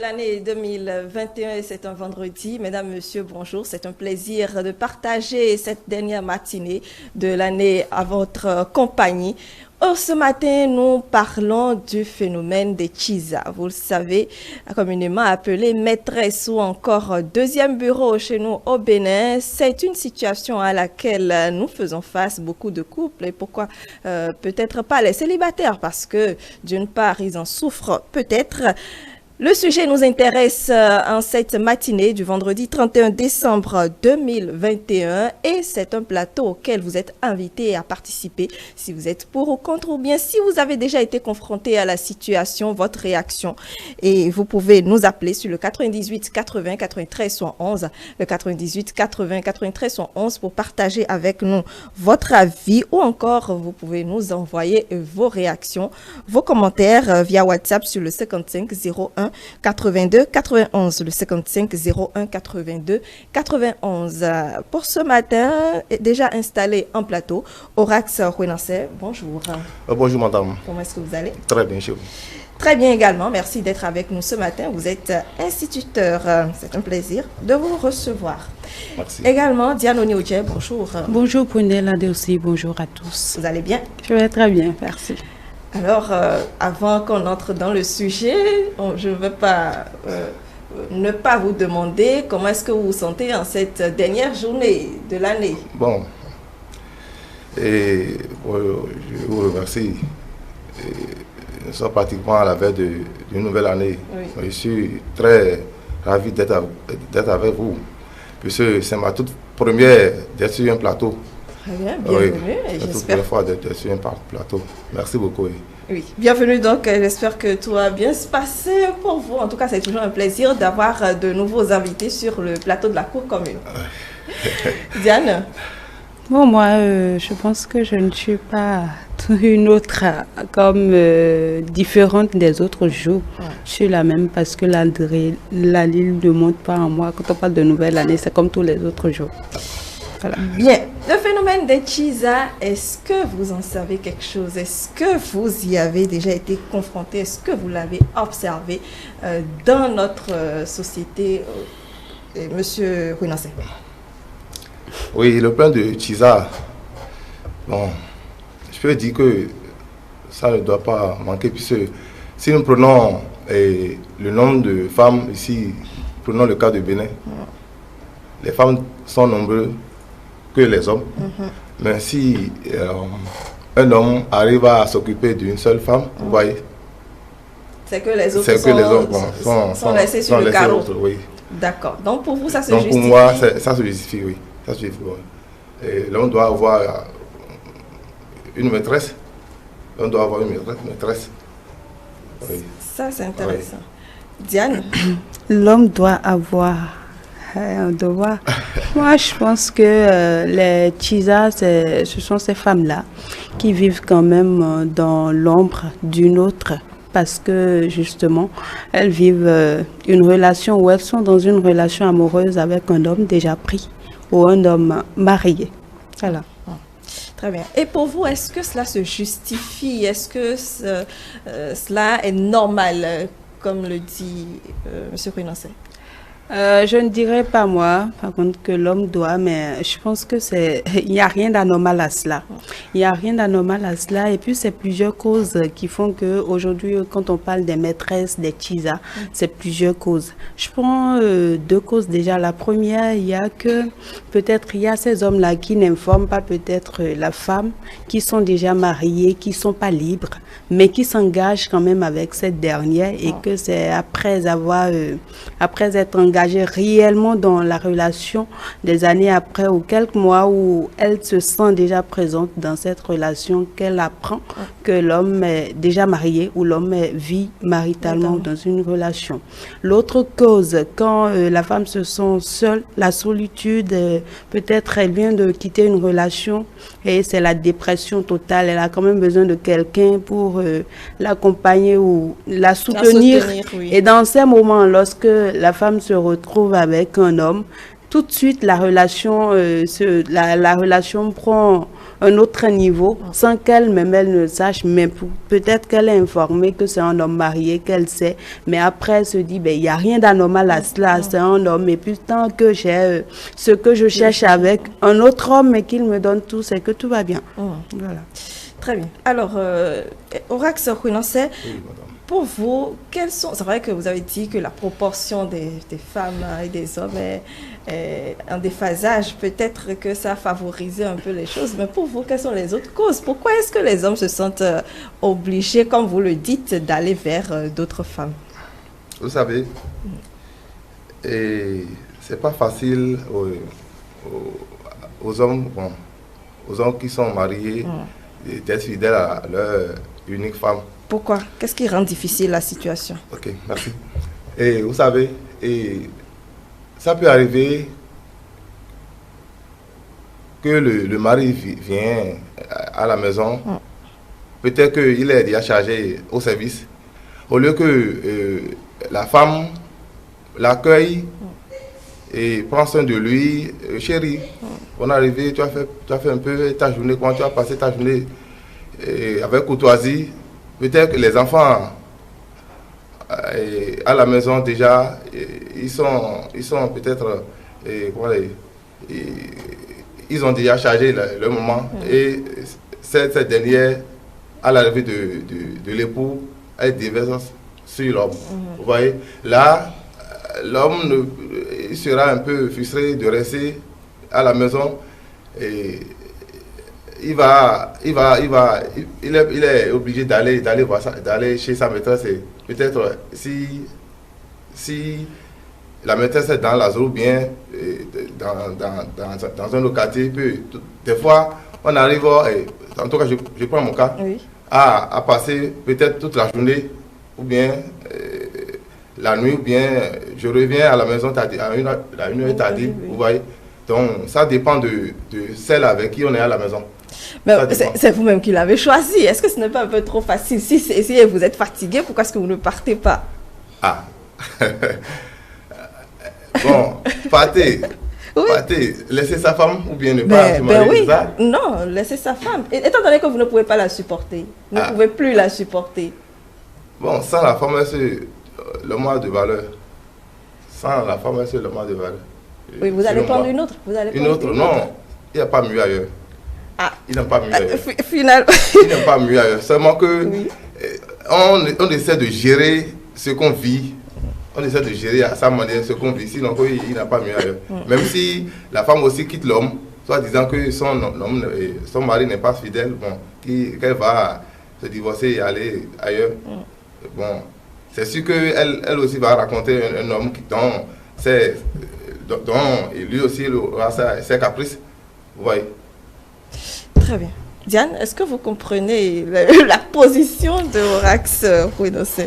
l'année 2021 et c'est un vendredi. Mesdames, Messieurs, bonjour. C'est un plaisir de partager cette dernière matinée de l'année à votre compagnie. Ce matin, nous parlons du phénomène des Tchisa. Vous le savez, communément appelé maîtresse ou encore deuxième bureau chez nous au Bénin. C'est une situation à laquelle nous faisons face, beaucoup de couples. Et pourquoi peut-être pas les célibataires? Parce que d'une part, ils en souffrent peut-être. Le sujet nous intéresse en cette matinée du vendredi 31 décembre 2021 et c'est un plateau auquel vous êtes invités à participer si vous êtes pour ou contre ou bien si vous avez déjà été confronté à la situation, votre réaction. Et vous pouvez nous appeler sur le 98 80 93 111, le 98 80 93 111 pour partager avec nous votre avis ou encore vous pouvez nous envoyer vos réactions, vos commentaires via WhatsApp sur le 55 01 82 91, le 55 01 82 91. Pour ce matin, déjà installé en plateau, Orax Huenancé, bonjour. Bonjour madame. Comment est-ce que vous allez? Très bien, chez vous. Très bien également, merci d'être avec nous ce matin. Vous êtes instituteur, c'est un plaisir de vous recevoir. Merci. Également, Diane Oniodje, bonjour. Bonjour Prunella aussi, bonjour à tous. Vous allez bien? Je vais très bien, merci. Alors, avant qu'on entre dans le sujet, je ne veux pas ne pas vous demander comment est-ce que vous vous sentez en cette dernière journée de l'année. Bon, et je vous remercie. Nous sommes pratiquement à la veille d'une nouvelle année. Oui. Je suis très ravi d'être avec vous, puisque c'est ma toute première d'être sur un plateau. Très bien, bienvenue. Oui, c'est la toute première fois d'être sur un plateau. Merci beaucoup. Oui. Oui, bienvenue donc. J'espère que tout va bien se passer pour vous. En tout cas, c'est toujours un plaisir d'avoir de nouveaux invités sur le plateau de la Cour commune. Diane? Bon, moi, je pense que je ne suis pas une autre comme différente des autres jours. Ouais. Je suis la même parce que la l'île ne monte pas en moi. Quand on parle de nouvelle année, c'est comme tous les autres jours. Voilà. Bien. Le phénomène des Tchisa, est-ce que vous en savez quelque chose? Est-ce que vous y avez déjà été confronté? Est-ce que vous l'avez observé dans notre société, Monsieur Huenancé? Oui, le plan de Tchisa, bon, je peux dire que ça ne doit pas manquer, puisque si nous prenons le nombre de femmes ici, prenons le cas de Bénin, les femmes sont nombreuses que les hommes. Mais si un homme arrive à s'occuper d'une seule femme, vous voyez, c'est que les autres sont laissés sur le carreau. Oui. D'accord. Donc pour vous, ça se justifie? Pour moi, ça se justifie, oui. Ça se justifie, oui. L'homme doit avoir une maîtresse. L'homme doit avoir une maîtresse. Oui. Ça, c'est intéressant. Oui. Diane? L'homme doit avoir un devoir. Moi, je pense que les Tchisa, ce sont ces femmes-là qui vivent quand même dans l'ombre d'une autre parce que justement, elles vivent une relation ou elles sont dans une relation amoureuse avec un homme déjà pris ou un homme marié. Voilà. Très bien. Et pour vous, est-ce que cela se justifie? Est-ce que cela est normal, comme le dit M. Huenancé? Je ne dirais pas moi, par contre, que l'homme doit, mais je pense que il n'y a rien d'anormal à cela. Il n'y a rien d'anormal à cela. Et puis, c'est plusieurs causes qui font qu'aujourd'hui, quand on parle des maîtresses, des Tchisa, c'est plusieurs causes. Je prends deux causes déjà. La première, il y a ces hommes-là qui n'informent pas peut-être la femme, qui sont déjà mariés, qui ne sont pas libres, mais qui s'engagent quand même avec cette dernière et que c'est après être engagés réellement dans la relation des années après ou quelques mois où elle se sent déjà présente dans cette relation qu'elle apprend que l'homme est déjà marié ou l'homme vit maritalement dans une relation. L'autre cause, quand la femme se sent seule, la solitude, peut-être elle vient de quitter une relation et c'est la dépression totale. Elle a quand même besoin de quelqu'un pour l'accompagner ou la soutenir. Oui. Et dans ces moments, lorsque la femme se retrouve avec un homme, tout de suite la relation prend un autre niveau sans qu'elle-même elle ne sache, mais peut-être qu'elle est informée que c'est un homme marié, qu'elle sait, mais après elle se dit, ben il n'y a rien d'anormal à cela, c'est un homme, et puis tant que j'ai ce que je cherche avec un autre homme et qu'il me donne tout, c'est que tout va bien. Voilà. Très bien. Alors, Orax Kouinasse, Oui, madame. pour vous, quels sont... C'est vrai que vous avez dit que la proportion des femmes et des hommes est en déphasage. Peut-être que ça a favorisé un peu les choses. Mais pour vous, quelles sont les autres causes? Pourquoi est-ce que les hommes se sentent obligés, comme vous le dites, d'aller vers d'autres femmes? Vous savez, et c'est pas facile aux hommes, bon, aux hommes qui sont mariés d'être fidèles à leur unique femme. Pourquoi? Qu'est-ce qui rend difficile la situation? Ok, merci. Et vous savez, et ça peut arriver que le mari vient à la maison, peut-être qu'il est déjà chargé au service, au lieu que la femme l'accueille et prend soin de lui. Chérie, on est arrivé, tu as fait un peu ta journée, comment tu as passé ta journée avec courtoisie. Peut-être que les enfants à la maison déjà, ils sont peut-être, ils ont déjà chargé le moment. Et cette dernière, à l'arrivée de l'époux, elle déverse sur l'homme. Vous voyez, là, l'homme il sera un peu frustré de rester à la maison et il est obligé d'aller chez sa maîtresse. Et peut-être si la maîtresse est dans la zone ou bien dans un locatif, des fois on arrive, en tout cas je prends mon cas, à passer peut-être toute la journée ou bien la nuit, ou bien je reviens à la maison à une heure tardive, vous voyez. Donc ça dépend de celle avec qui on est à la maison. Mais c'est vous-même qui l'avez choisi. Est-ce que ce n'est pas un peu trop facile? Si vous êtes fatigué, pourquoi est-ce que vous ne partez pas? Ah. Bon, partez. Oui. Partez. Laissez sa femme ou bien ne pas se marier, oui. ça? Non, laissez sa femme. Étant donné que vous ne pouvez pas la supporter, vous ne pouvez plus la supporter. Bon, sans la femme, c'est l'homme a de valeur. Sans la femme, c'est l'homme a de valeur. Oui, vous allez prendre une autre. Une autre, non. Il n'y a pas mieux ailleurs. Ah. Il n'y a pas mieux ailleurs. Finalement. Il n'y a pas mieux ailleurs. Seulement que on essaie de gérer ce qu'on vit. On essaie de gérer à sa manière ce qu'on vit. Sinon, il n'a pas mieux ailleurs. Même si la femme aussi quitte l'homme, soit disant que son mari n'est pas fidèle, bon, qu'elle va se divorcer et aller ailleurs. Bon, c'est sûr qu'elle aussi va raconter un homme dont lui aussi aura ses caprices. Vous voyez. Très bien. Diane, est-ce que vous comprenez la position de Orax Kouinasse?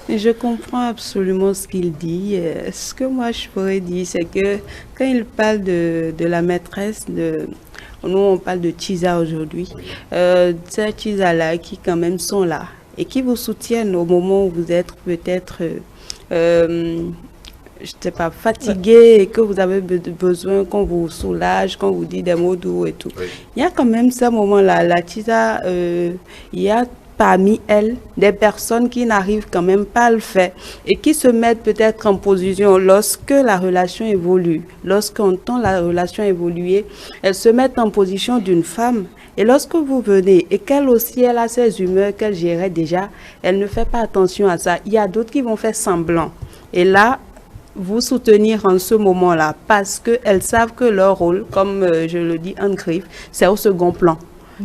Je comprends absolument ce qu'il dit. Ce que moi je pourrais dire, c'est que quand il parle de la maîtresse, nous on parle de Tchiza aujourd'hui, ces Tchiza-là qui quand même sont là et qui vous soutiennent au moment où vous êtes peut-être je ne sais pas, fatigué et que vous avez besoin qu'on vous soulage, qu'on vous dit des mots doux et tout. Oui. Il y a quand même ce moment-là, la Tchiza, il y a parmi elles des personnes qui n'arrivent quand même pas à le faire et qui se mettent peut-être en position lorsque la relation évolue. Lorsqu'on entend la relation évoluer, elles se mettent en position d'une femme. Et lorsque vous venez et qu'elle aussi, elle a ses humeurs qu'elle gérait déjà, elle ne fait pas attention à ça. Il y a d'autres qui vont faire semblant. Et là, vous soutenir en ce moment-là parce qu'elles savent que leur rôle, comme je le dis en griffe, c'est au second plan.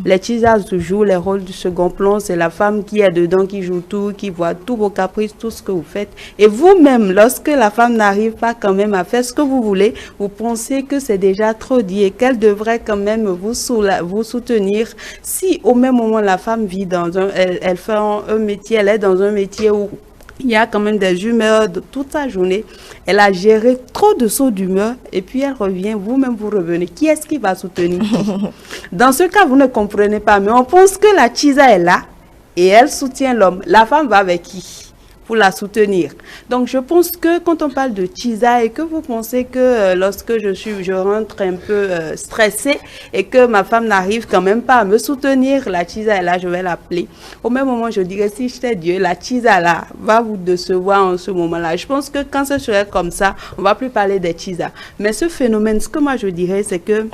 Les Tchizas jouent les rôles du second plan, c'est la femme qui est dedans, qui joue tout, qui voit tous vos caprices, tout ce que vous faites. Et vous-même, lorsque la femme n'arrive pas quand même à faire ce que vous voulez, vous pensez que c'est déjà trop dit et qu'elle devrait quand même vous soutenir. Si au même moment la femme vit dans elle fait un métier, elle est dans un métier où il y a quand même des humeurs de toute sa journée. Elle a géré trop de sauts d'humeur et puis elle revient, vous-même vous revenez. Qui est-ce qui va soutenir? Dans ce cas, vous ne comprenez pas, mais on pense que la Tchiza est là et elle soutient l'homme. La femme va avec qui? pour la soutenir. Donc, je pense que quand on parle de Tchisa et que vous pensez que lorsque je rentre un peu stressée et que ma femme n'arrive quand même pas à me soutenir, la Tchisa est là, je vais l'appeler. Au même moment, je dirais, si j'étais Dieu, la Tchisa là va vous décevoir en ce moment-là. Je pense que quand ce serait comme ça, on va plus parler des Tchisa. Mais ce phénomène, ce que moi je dirais, c'est que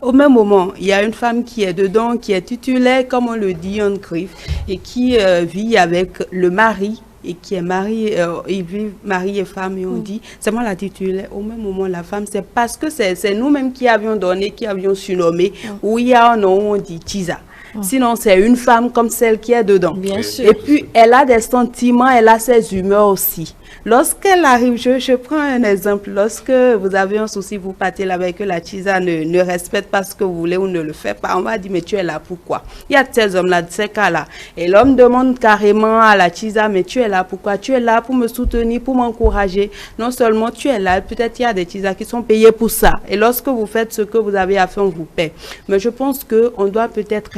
au même moment, il y a une femme qui est dedans, qui est titulaire, comme on le dit en griffe, et qui vit avec le mari, et qui est marié, ils vivent mari et femme, et on dit, c'est moi la titulaire. Au même moment, la femme, c'est parce que c'est nous-mêmes qui avions donné, qui avions surnommé, où il y a un nom, on dit Tchisa. Sinon, c'est une femme comme celle qui est dedans. Bien sûr. Et puis, elle a des sentiments, elle a ses humeurs aussi. Lorsqu'elle arrive, je prends un exemple. Lorsque vous avez un souci, vous partez là avec que la Tchisa ne respecte pas ce que vous voulez ou ne le fait pas, on va dire, mais tu es là pourquoi? Il y a de ces hommes-là, de ces cas-là. Et l'homme demande carrément à la Tchisa, mais tu es là pourquoi? Tu es là pour me soutenir, pour m'encourager. Non seulement tu es là, peut-être il y a des Tchisas qui sont payés pour ça. Et lorsque vous faites ce que vous avez à faire, on vous paie. Mais je pense qu'on doit peut-être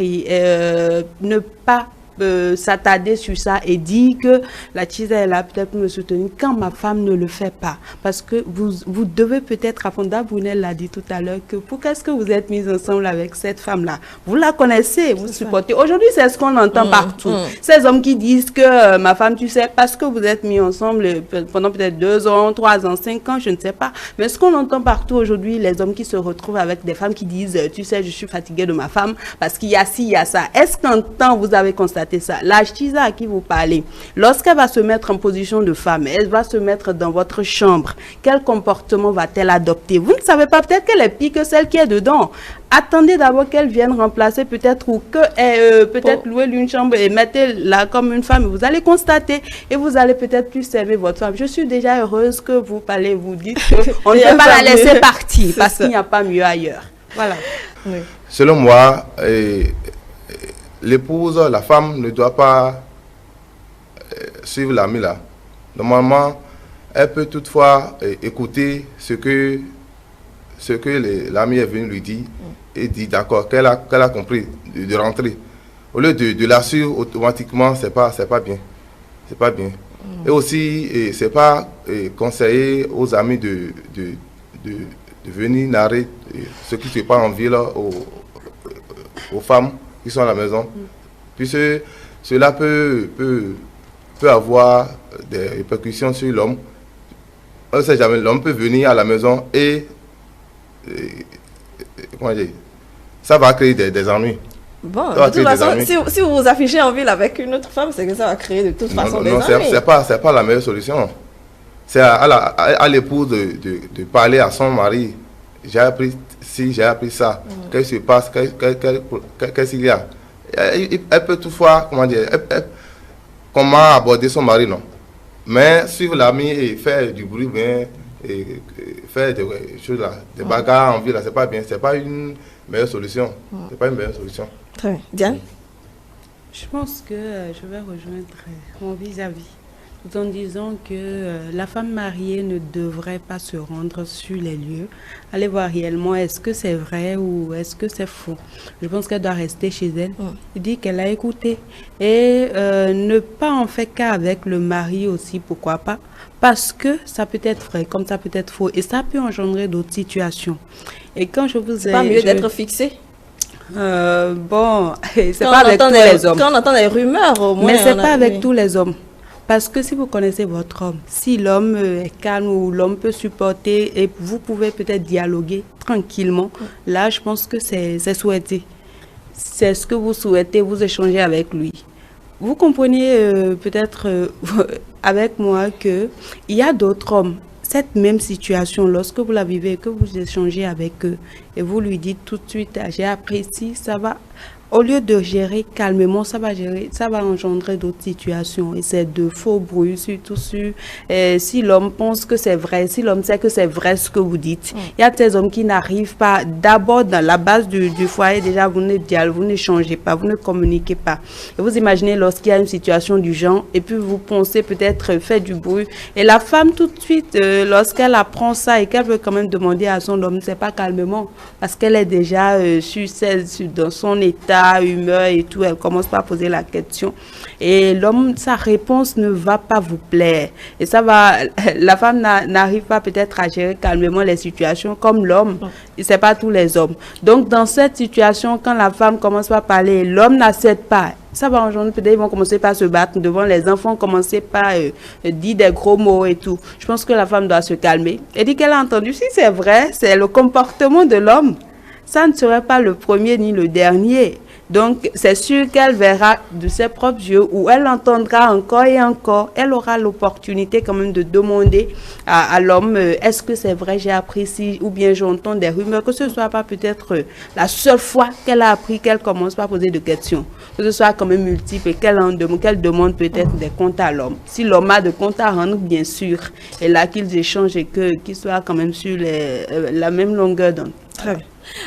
ne pas s'attarder sur ça et dire que la Tchisa est là peut-être pour me soutenir quand ma femme ne le fait pas. Parce que vous devez peut-être, Afonda Brunel l'a dit tout à l'heure, que pourquoi est-ce que vous êtes mis ensemble avec cette femme-là? Vous la connaissez, vous supportez. Aujourd'hui, c'est ce qu'on entend partout. Ces hommes qui disent que ma femme, tu sais, parce que vous êtes mis ensemble pendant peut-être 2 ans, 3 ans, 5 ans, je ne sais pas. Mais ce qu'on entend partout aujourd'hui, les hommes qui se retrouvent avec des femmes qui disent, tu sais, je suis fatiguée de ma femme parce qu'il y a ci, il y a ça. Est-ce qu'en temps, vous avez constaté ça? La Tchisa à qui vous parlez, lorsqu'elle va se mettre en position de femme, elle va se mettre dans votre chambre, quel comportement va-t-elle adopter? Vous ne savez pas, peut-être qu'elle est pire que celle qui est dedans. Attendez d'abord qu'elle vienne remplacer peut-être ou que peut-être louer une chambre et mettez-la comme une femme. Vous allez constater et vous allez peut-être plus servir votre femme. Je suis déjà heureuse que vous parlez, vous dites qu'on ne peut pas la laisser partir parce qu'il n'y a pas mieux ailleurs. Voilà. Oui. Selon moi, l'épouse, la femme ne doit pas suivre l'ami là. Normalement, elle peut toutefois écouter ce que l'ami est venu lui dire et dit d'accord, qu'elle a compris de rentrer. Au lieu de la suivre automatiquement, c'est pas bien. C'est pas bien. Et aussi, c'est pas conseiller aux amis de venir narrer ce qui se passe en ville aux femmes qui sont à la maison, puisque cela peut avoir des répercussions sur l'homme. On ne sait jamais, l'homme peut venir à la maison et comment dire, ça va créer des ennuis. Bon, de toute façon, si vous vous affichez en ville avec une autre femme, c'est que ça va créer de toute façon des ennuis. Non, c'est pas la meilleure solution. C'est à l'épouse de parler à son mari. J'ai appris ci, j'ai appris ça. Qu'est-ce qui se passe? Qu'est-ce qu'il y a? Elle peut toutefois, comment aborder son mari, non? Mais suivre l'ami et faire du bruit, bien, et faire des choses là, des bagarres en ville, c'est pas bien. C'est pas une meilleure solution. C'est pas une meilleure solution. Très bien. Diane? Je pense que je vais rejoindre mon vis-à-vis. Tout en disant que la femme mariée ne devrait pas se rendre sur les lieux, aller voir réellement est-ce que c'est vrai ou est-ce que c'est faux. Je pense qu'elle doit rester chez elle, dire qu'elle a écouté et ne pas en faire qu'avec le mari aussi, pourquoi pas, parce que ça peut être vrai comme ça peut être faux et ça peut engendrer d'autres situations. Et quand je vous ai... C'est pas mieux d'être fixé? Bon, c'est pas avec tous les hommes. Quand on entend des rumeurs au moins... Mais c'est pas avec tous les hommes. Parce que si vous connaissez votre homme, si l'homme est calme ou l'homme peut supporter et vous pouvez peut-être dialoguer tranquillement, là je pense que c'est souhaité. C'est ce que vous souhaitez, vous échangez avec lui. Vous comprenez peut-être avec moi qu'il y a d'autres hommes, cette même situation, lorsque vous la vivez, que vous échangez avec eux et vous lui dites tout de suite, j'ai apprécié, ça va... Au lieu de gérer calmement, ça va engendrer d'autres situations. Et c'est de faux bruits, surtout si l'homme pense que c'est vrai, si l'homme sait que c'est vrai ce que vous dites. Il y a ces hommes qui n'arrivent pas, d'abord dans la base du foyer, déjà vous n'échangez pas, vous ne communiquez pas. Et vous imaginez lorsqu'il y a une situation du genre, et puis vous pensez peut-être faire du bruit. Et la femme tout de suite, lorsqu'elle apprend ça et qu'elle veut quand même demander à son homme, c'est pas calmement, parce qu'elle est déjà dans son état, pas humeur et tout, elle commence par poser la question. Et l'homme, sa réponse ne va pas vous plaire. Et ça va, la femme n'arrive pas peut-être à gérer calmement les situations comme l'homme. C'est pas tous les hommes. Donc, dans cette situation, quand la femme commence par parler, l'homme n'accepte pas. Ça va engendrer, peut-être ils vont commencer par se battre devant les enfants, commencer par dire des gros mots et tout. Je pense que la femme doit se calmer. Elle dit qu'elle a entendu, si c'est vrai, c'est le comportement de l'homme. Ça ne serait pas le premier ni le dernier. Donc, c'est sûr qu'elle verra de ses propres yeux ou elle entendra encore et encore. Elle aura l'opportunité quand même de demander à l'homme, est-ce que c'est vrai, j'ai appris si, ou bien j'entends des rumeurs, que ce ne soit pas peut-être la seule fois qu'elle a appris qu'elle commence par poser des questions. Que ce soit quand même multiple et qu'elle demande peut-être des comptes à l'homme. Si l'homme a de comptes à rendre, bien sûr, et là qu'ils échangent et qu'ils soient quand même sur la même longueur d'onde. Très bien.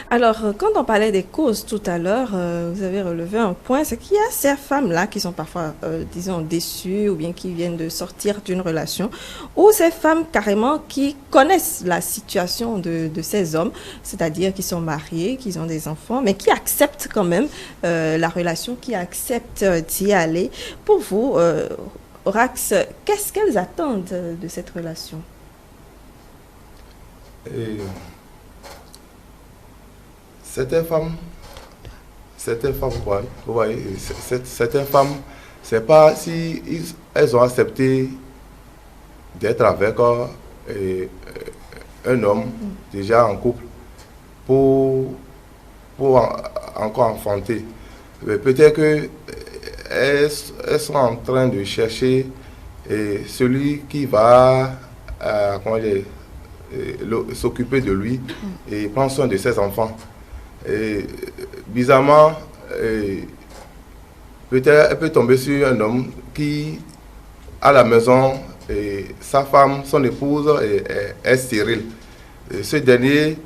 Alors, quand on parlait des causes tout à l'heure, vous avez relevé un point, c'est qu'il y a ces femmes-là qui sont parfois, disons, déçues ou bien qui viennent de sortir d'une relation, ou ces femmes carrément qui connaissent la situation de ces hommes, c'est-à-dire qui sont mariés, qui ont des enfants, mais qui acceptent quand même la relation, qui acceptent d'y aller. Pour vous, Rax, qu'est-ce qu'elles attendent de cette relation? Certaines femmes, vous voyez, certaines femmes, c'est pas si elles ont accepté d'être avec un homme déjà en couple pour encore enfanter. Peut-être qu'elles sont en train de chercher celui qui va s'occuper de lui et prendre soin de ses enfants. Et bizarrement, peut-être elle peut tomber sur un homme qui, à la maison, sa femme, son épouse est stérile. Et ce dernier,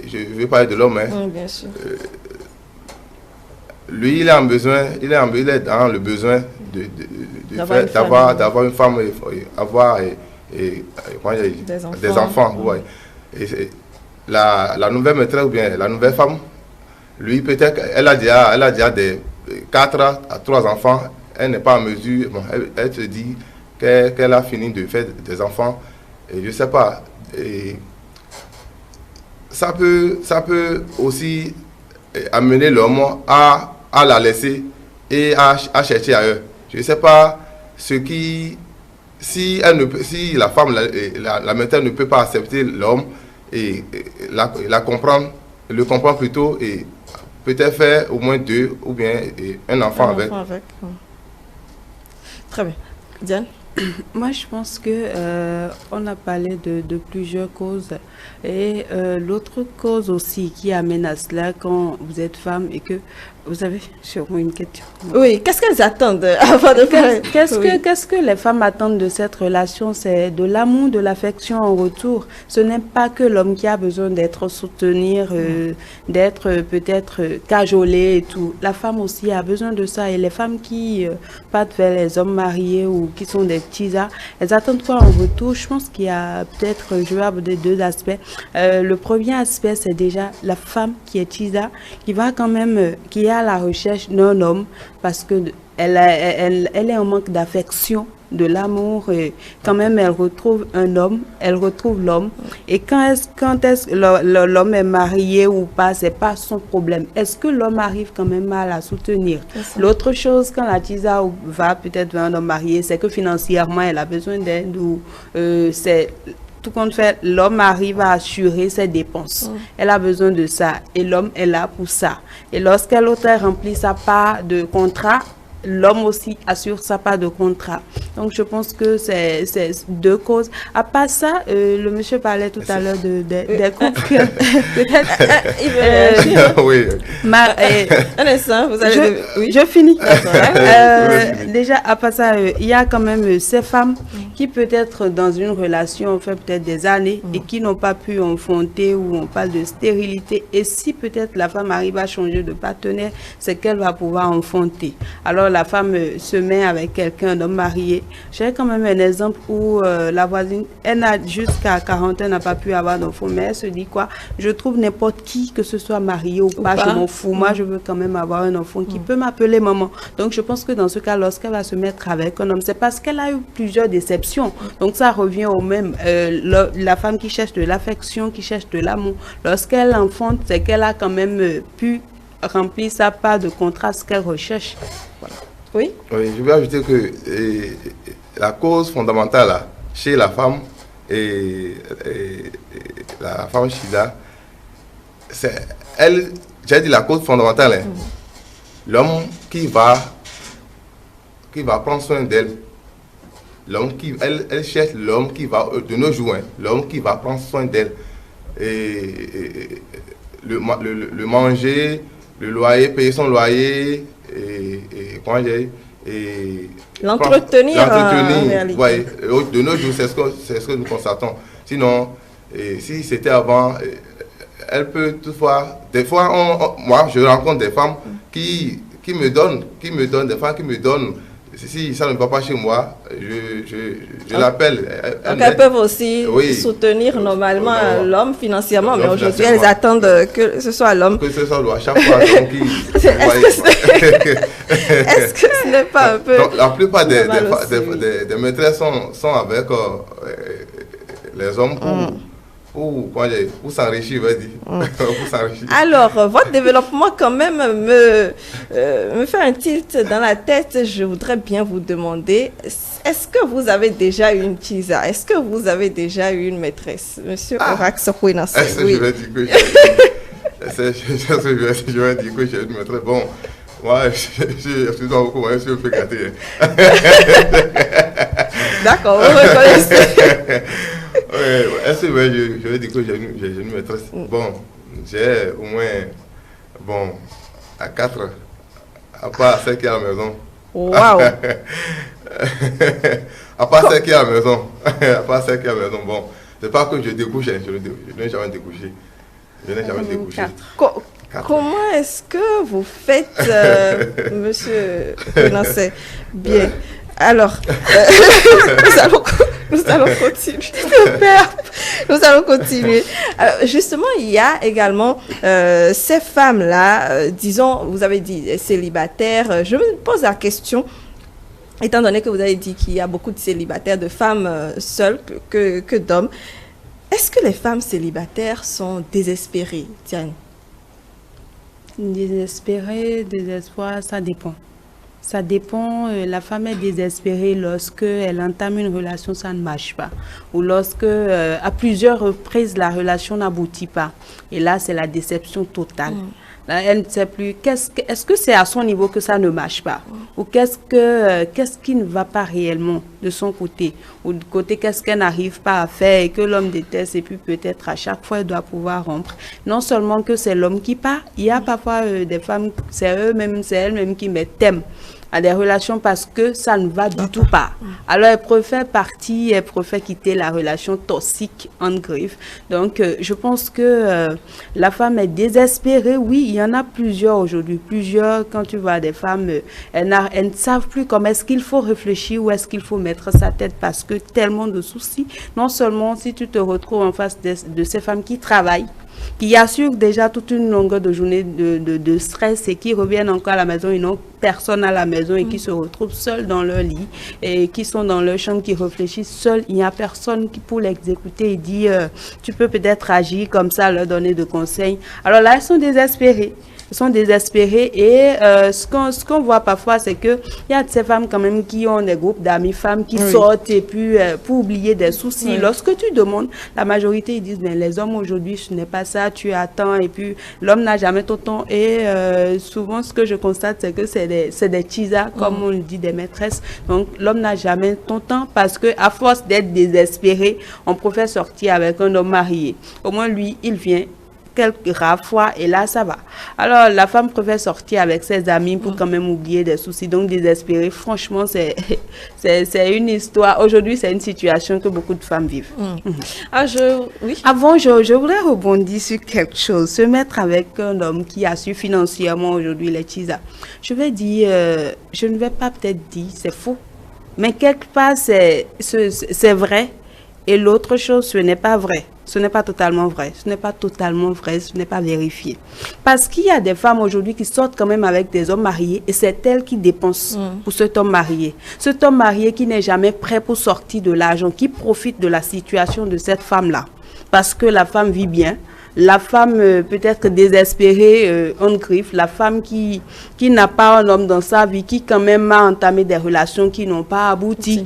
je vais parler de l'homme, bien sûr. Lui, il est dans le besoin d'avoir une femme et avoir des enfants. Ouais. Et la nouvelle maîtresse ou bien la nouvelle femme, lui peut-être elle a déjà des 4 à 3 enfants, elle n'est pas en mesure, elle se dit qu'elle a fini de faire des enfants, et je sais pas, et ça peut aussi amener l'homme à la laisser et à chercher ailleurs. Je ne sais pas si la femme, la maîtresse ne peut pas accepter l'homme et le comprend plutôt et peut-être faire au moins 2 ou bien un enfant avec. Très bien. Diane? Moi, je pense que on a parlé de plusieurs causes et l'autre cause aussi qui amène à cela quand vous êtes femme et que vous avez sûrement une question. Oui, qu'est-ce qu'elles attendent avant de faire? Qu'est-ce que les femmes attendent de cette relation? C'est de l'amour, de l'affection en retour. Ce n'est pas que l'homme qui a besoin d'être soutenu, d'être peut-être cajolé et tout. La femme aussi a besoin de ça. Et les femmes qui partent vers les hommes mariés ou qui sont des tisas, elles attendent quoi en retour? Je pense qu'il y a peut-être, je vais aborder 2 aspects. Le premier aspect, c'est déjà la femme qui est tisa, qui va quand même, qui est à la recherche d'un homme parce que elle est en manque d'affection, de l'amour, et quand même elle retrouve un homme, elle retrouve l'homme. Et quand l'homme est marié ou pas, c'est pas son problème. Est-ce que l'homme arrive quand même à la soutenir? L'autre chose, quand la tisa va peut-être vers un homme marié, c'est que financièrement elle a besoin d'aide ou c'est tout compte fait, l'homme arrive à assurer ses dépenses. Elle a besoin de ça et l'homme est là pour ça. Et lorsqu'elle remplit sa part de contrat, l'homme aussi assure sa part de contrat. Donc je pense que c'est 2 causes. À part ça, le monsieur parlait tout à l'heure des couples. Peut-être. Oui. Un instant, vous allez... Je finis. Déjà, à part ça, il y a quand même ces femmes qui peut-être dans une relation ont fait peut-être des années et qui n'ont pas pu enfanter, ou on parle de stérilité. Et si peut-être la femme arrive à changer de partenaire, c'est qu'elle va pouvoir enfanter. Alors alors la femme se met avec quelqu'un, un homme marié. J'ai quand même un exemple où la voisine, elle n'a jusqu'à 40 ans, n'a pas pu avoir d'enfant, mais elle se dit quoi? Je trouve n'importe qui, que ce soit marié ou pas, je m'en fous. Moi, je veux quand même avoir un enfant qui peut m'appeler maman. Donc, je pense que dans ce cas, lorsqu'elle va se mettre avec un homme, c'est parce qu'elle a eu plusieurs déceptions. Donc, ça revient au même. La femme qui cherche de l'affection, qui cherche de l'amour, lorsqu'elle enfante, c'est qu'elle a quand même pu remplir sa part de contraste qu'elle recherche. Voilà. Oui. Oui, je vais ajouter que la cause fondamentale là, chez la femme et la femme Chida, c'est elle, j'ai dit la cause fondamentale, hein, l'homme qui va prendre soin d'elle, l'homme qui, elle cherche l'homme qui va, de nos jours, hein, l'homme qui va prendre soin d'elle, et le manger, le loyer, payer son loyer, et comment dire, et l'entretenir, ouais, de nos jours, c'est ce que nous constatons. Sinon, si c'était avant, elle peut toutefois, des fois, moi je rencontre des femmes qui me donnent, des femmes qui me donnent. Si ça ne va pas chez moi, je l'appelle. Donc elles peuvent aussi soutenir normalement l'homme financièrement, mais aujourd'hui elles attendent que ce soit l'homme. Que ce soit l'homme, à chaque fois. Est-ce que ce n'est pas un peu... Donc, la plupart des maîtresses sont avec les hommes pour s'enrichir, Alors, votre développement quand même me fait un tilt dans la tête. Je voudrais bien vous demander, est-ce que vous avez déjà eu une Tisa? Est-ce que vous avez déjà eu une maîtresse? Monsieur Orax Kouinasse. Est-ce que je vais dire que j'ai une maîtresse? Bon, moi, je suis beaucoup moins sûr de gâter. D'accord, vous reconnaissez. Est-ce que je vais dire que j'ai une maîtresse? Bon, j'ai au moins, à 4, à part celle qui est à la maison. Waouh! À part celle qui est à la maison. Bon, c'est pas que je découche, je n'ai jamais découché. Comment est-ce que vous faites, monsieur Kouinasse? Bien. Alors, nous allons continuer. Nous allons continuer. Alors, justement, il y a également ces femmes-là, disons, vous avez dit célibataires. Je me pose la question, étant donné que vous avez dit qu'il y a beaucoup de célibataires, de femmes seules que d'hommes. Est-ce que les femmes célibataires sont désespérées, Diane? Désespérées, désespoir, ça dépend. Ça dépend, la femme est désespérée lorsque elle entame une relation, ça ne marche pas. Ou lorsque, à plusieurs reprises, la relation n'aboutit pas. Et là, c'est la déception totale. Là, elle ne sait plus, est-ce que c'est à son niveau que ça ne marche pas? Ou qu'est-ce qui ne va pas réellement de son côté? Ou du côté, qu'est-ce qu'elle n'arrive pas à faire et que l'homme déteste et puis peut-être à chaque fois, elle doit pouvoir rompre. Non seulement que c'est l'homme qui part, il y a parfois des femmes, c'est elles-mêmes qui mettent thème à des relations parce que ça ne va du tout pas. Alors, elle préfère partir, elle préfère quitter la relation toxique en griffe. Donc, je pense que la femme est désespérée. Oui, il y en a plusieurs aujourd'hui. Plusieurs, quand tu vois des femmes, elles ne savent plus comment est-ce qu'il faut réfléchir, où est-ce qu'il faut mettre sa tête parce que tellement de soucis. Non seulement si tu te retrouves en face de ces femmes qui travaillent, qui assurent déjà toute une longueur de journée de stress et qui reviennent encore à la maison, ils n'ont personne à la maison et qui se retrouvent seuls dans leur lit et qui sont dans leur chambre, qui réfléchissent seuls. Il n'y a personne qui pour l'exécuter et dire tu peux peut-être agir comme ça, leur donner de conseils. Alors là, elles sont désespérées. Sont désespérés et ce qu'on voit parfois, c'est qu'il y a de ces femmes quand même qui ont des groupes d'amis femmes qui sortent et puis pour oublier des soucis. Lorsque tu demandes, la majorité ils disent mais les hommes aujourd'hui ce n'est pas ça, tu attends et puis l'homme n'a jamais ton temps et souvent ce que je constate c'est que c'est des tisas comme on le dit, des maîtresses. Donc l'homme n'a jamais ton temps parce que à force d'être désespéré, on préfère sortir avec un homme marié. Au moins lui il vient quelques rares fois et là, ça va. Alors, la femme préfère sortir avec ses amis pour quand même oublier des soucis. Donc, désespérer, franchement, c'est une histoire. Aujourd'hui, c'est une situation que beaucoup de femmes vivent. Oui. Avant, je voudrais rebondir sur quelque chose. Se mettre avec un homme qui assure financièrement aujourd'hui les Tchisa. Je vais dire, je ne vais pas peut-être dire, c'est faux. Mais quelque part, c'est vrai. Et l'autre chose, ce n'est pas vrai. Ce n'est pas totalement vrai. Ce n'est pas totalement vrai. Ce n'est pas vérifié. Parce qu'il y a des femmes aujourd'hui qui sortent quand même avec des hommes mariés et c'est elles qui dépensent pour cet homme marié. Cet homme marié qui n'est jamais prêt pour sortir de l'argent, qui profite de la situation de cette femme-là. Parce que la femme vit bien. La femme peut-être désespérée, on griffe. La femme qui n'a pas un homme dans sa vie, qui quand même a entamé des relations qui n'ont pas abouti.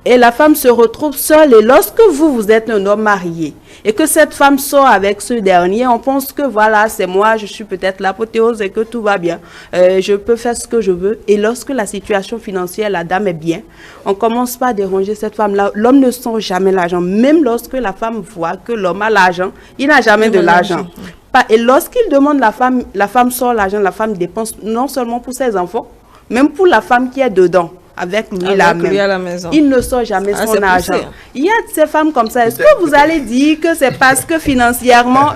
Et la femme se retrouve seule. Et lorsque vous êtes un homme marié et que cette femme sort avec ce dernier, on pense que voilà, c'est moi, je suis peut-être l'apothéose et que tout va bien. Je peux faire ce que je veux. Et lorsque la situation financière, la dame est bien, on commence pas à déranger cette femme-là. L'homme ne sent jamais l'argent. Même lorsque la femme voit que l'homme a l'argent, il n'a jamais de l'argent. Et lorsqu'il demande la femme sort l'argent, la femme dépense non seulement pour ses enfants, même pour la femme qui est dedans. Avec lui, à la maison. Il ne sort jamais son argent. Il y a ces femmes comme ça. Est-ce que vous allez dire que c'est parce que financièrement,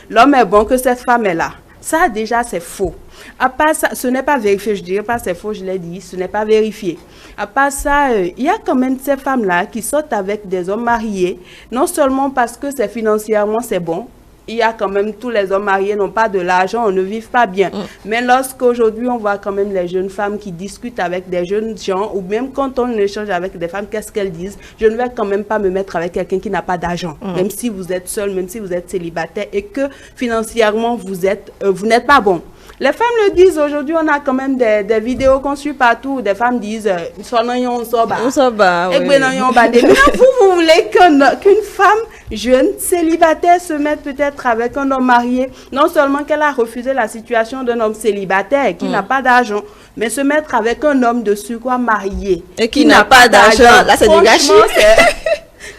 l'homme est bon que cette femme est là? Ça, déjà, c'est faux. À part ça, ce n'est pas vérifié. Je ne dirais pas c'est faux, je l'ai dit. Ce n'est pas vérifié. À part ça, il y a quand même ces femmes-là qui sortent avec des hommes mariés, non seulement parce que c'est financièrement, c'est bon. Il y a quand même tous les hommes mariés n'ont pas de l'argent, on ne vit pas bien. Mais lorsqu'aujourd'hui, on voit quand même les jeunes femmes qui discutent avec des jeunes gens, ou même quand on échange avec des femmes, qu'est-ce qu'elles disent? Je ne vais quand même pas me mettre avec quelqu'un qui n'a pas d'argent. Même si vous êtes seul, même si vous êtes célibataire et que financièrement, vous n'êtes pas bon. Les femmes le disent aujourd'hui, on a quand même des vidéos qu'on suit partout où des femmes disent « on s'en bat ». Et vous voulez qu'une femme jeune, célibataire, se mette peut-être avec un homme marié, non seulement qu'elle a refusé la situation d'un homme célibataire qui n'a pas d'argent, mais se mettre avec un homme de surcroît marié et qui n'a pas d'argent. Là, c'est du gâchis.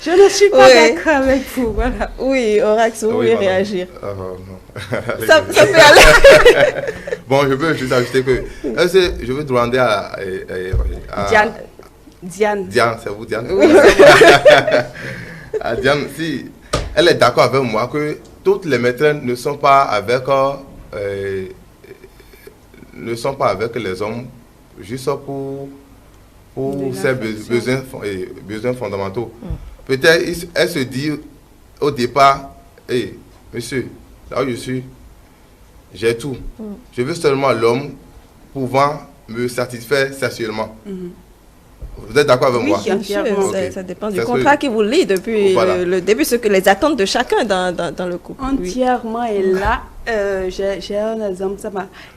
Je ne suis pas d'accord avec vous, voilà. Oui, Orax, vous voulez réagir? Non. Ça peut aller. Bon, je veux juste ajouter que je veux demander à Diane. Diane, c'est vous, Diane? Oui. À Diane, si elle est d'accord avec moi que toutes les maîtresses ne sont pas avec les hommes juste pour ses besoins fondamentaux. Peut-être elle se dit au départ, hey, monsieur, là où je suis, j'ai tout. Je veux seulement l'homme pouvant me satisfaire sexuellement. Vous êtes d'accord avec moi? Oui, bien sûr. Ça dépend du contrat qui vous lie depuis le début, ce que les attentes de chacun dans le couple. Entièrement. Et là, j'ai un exemple.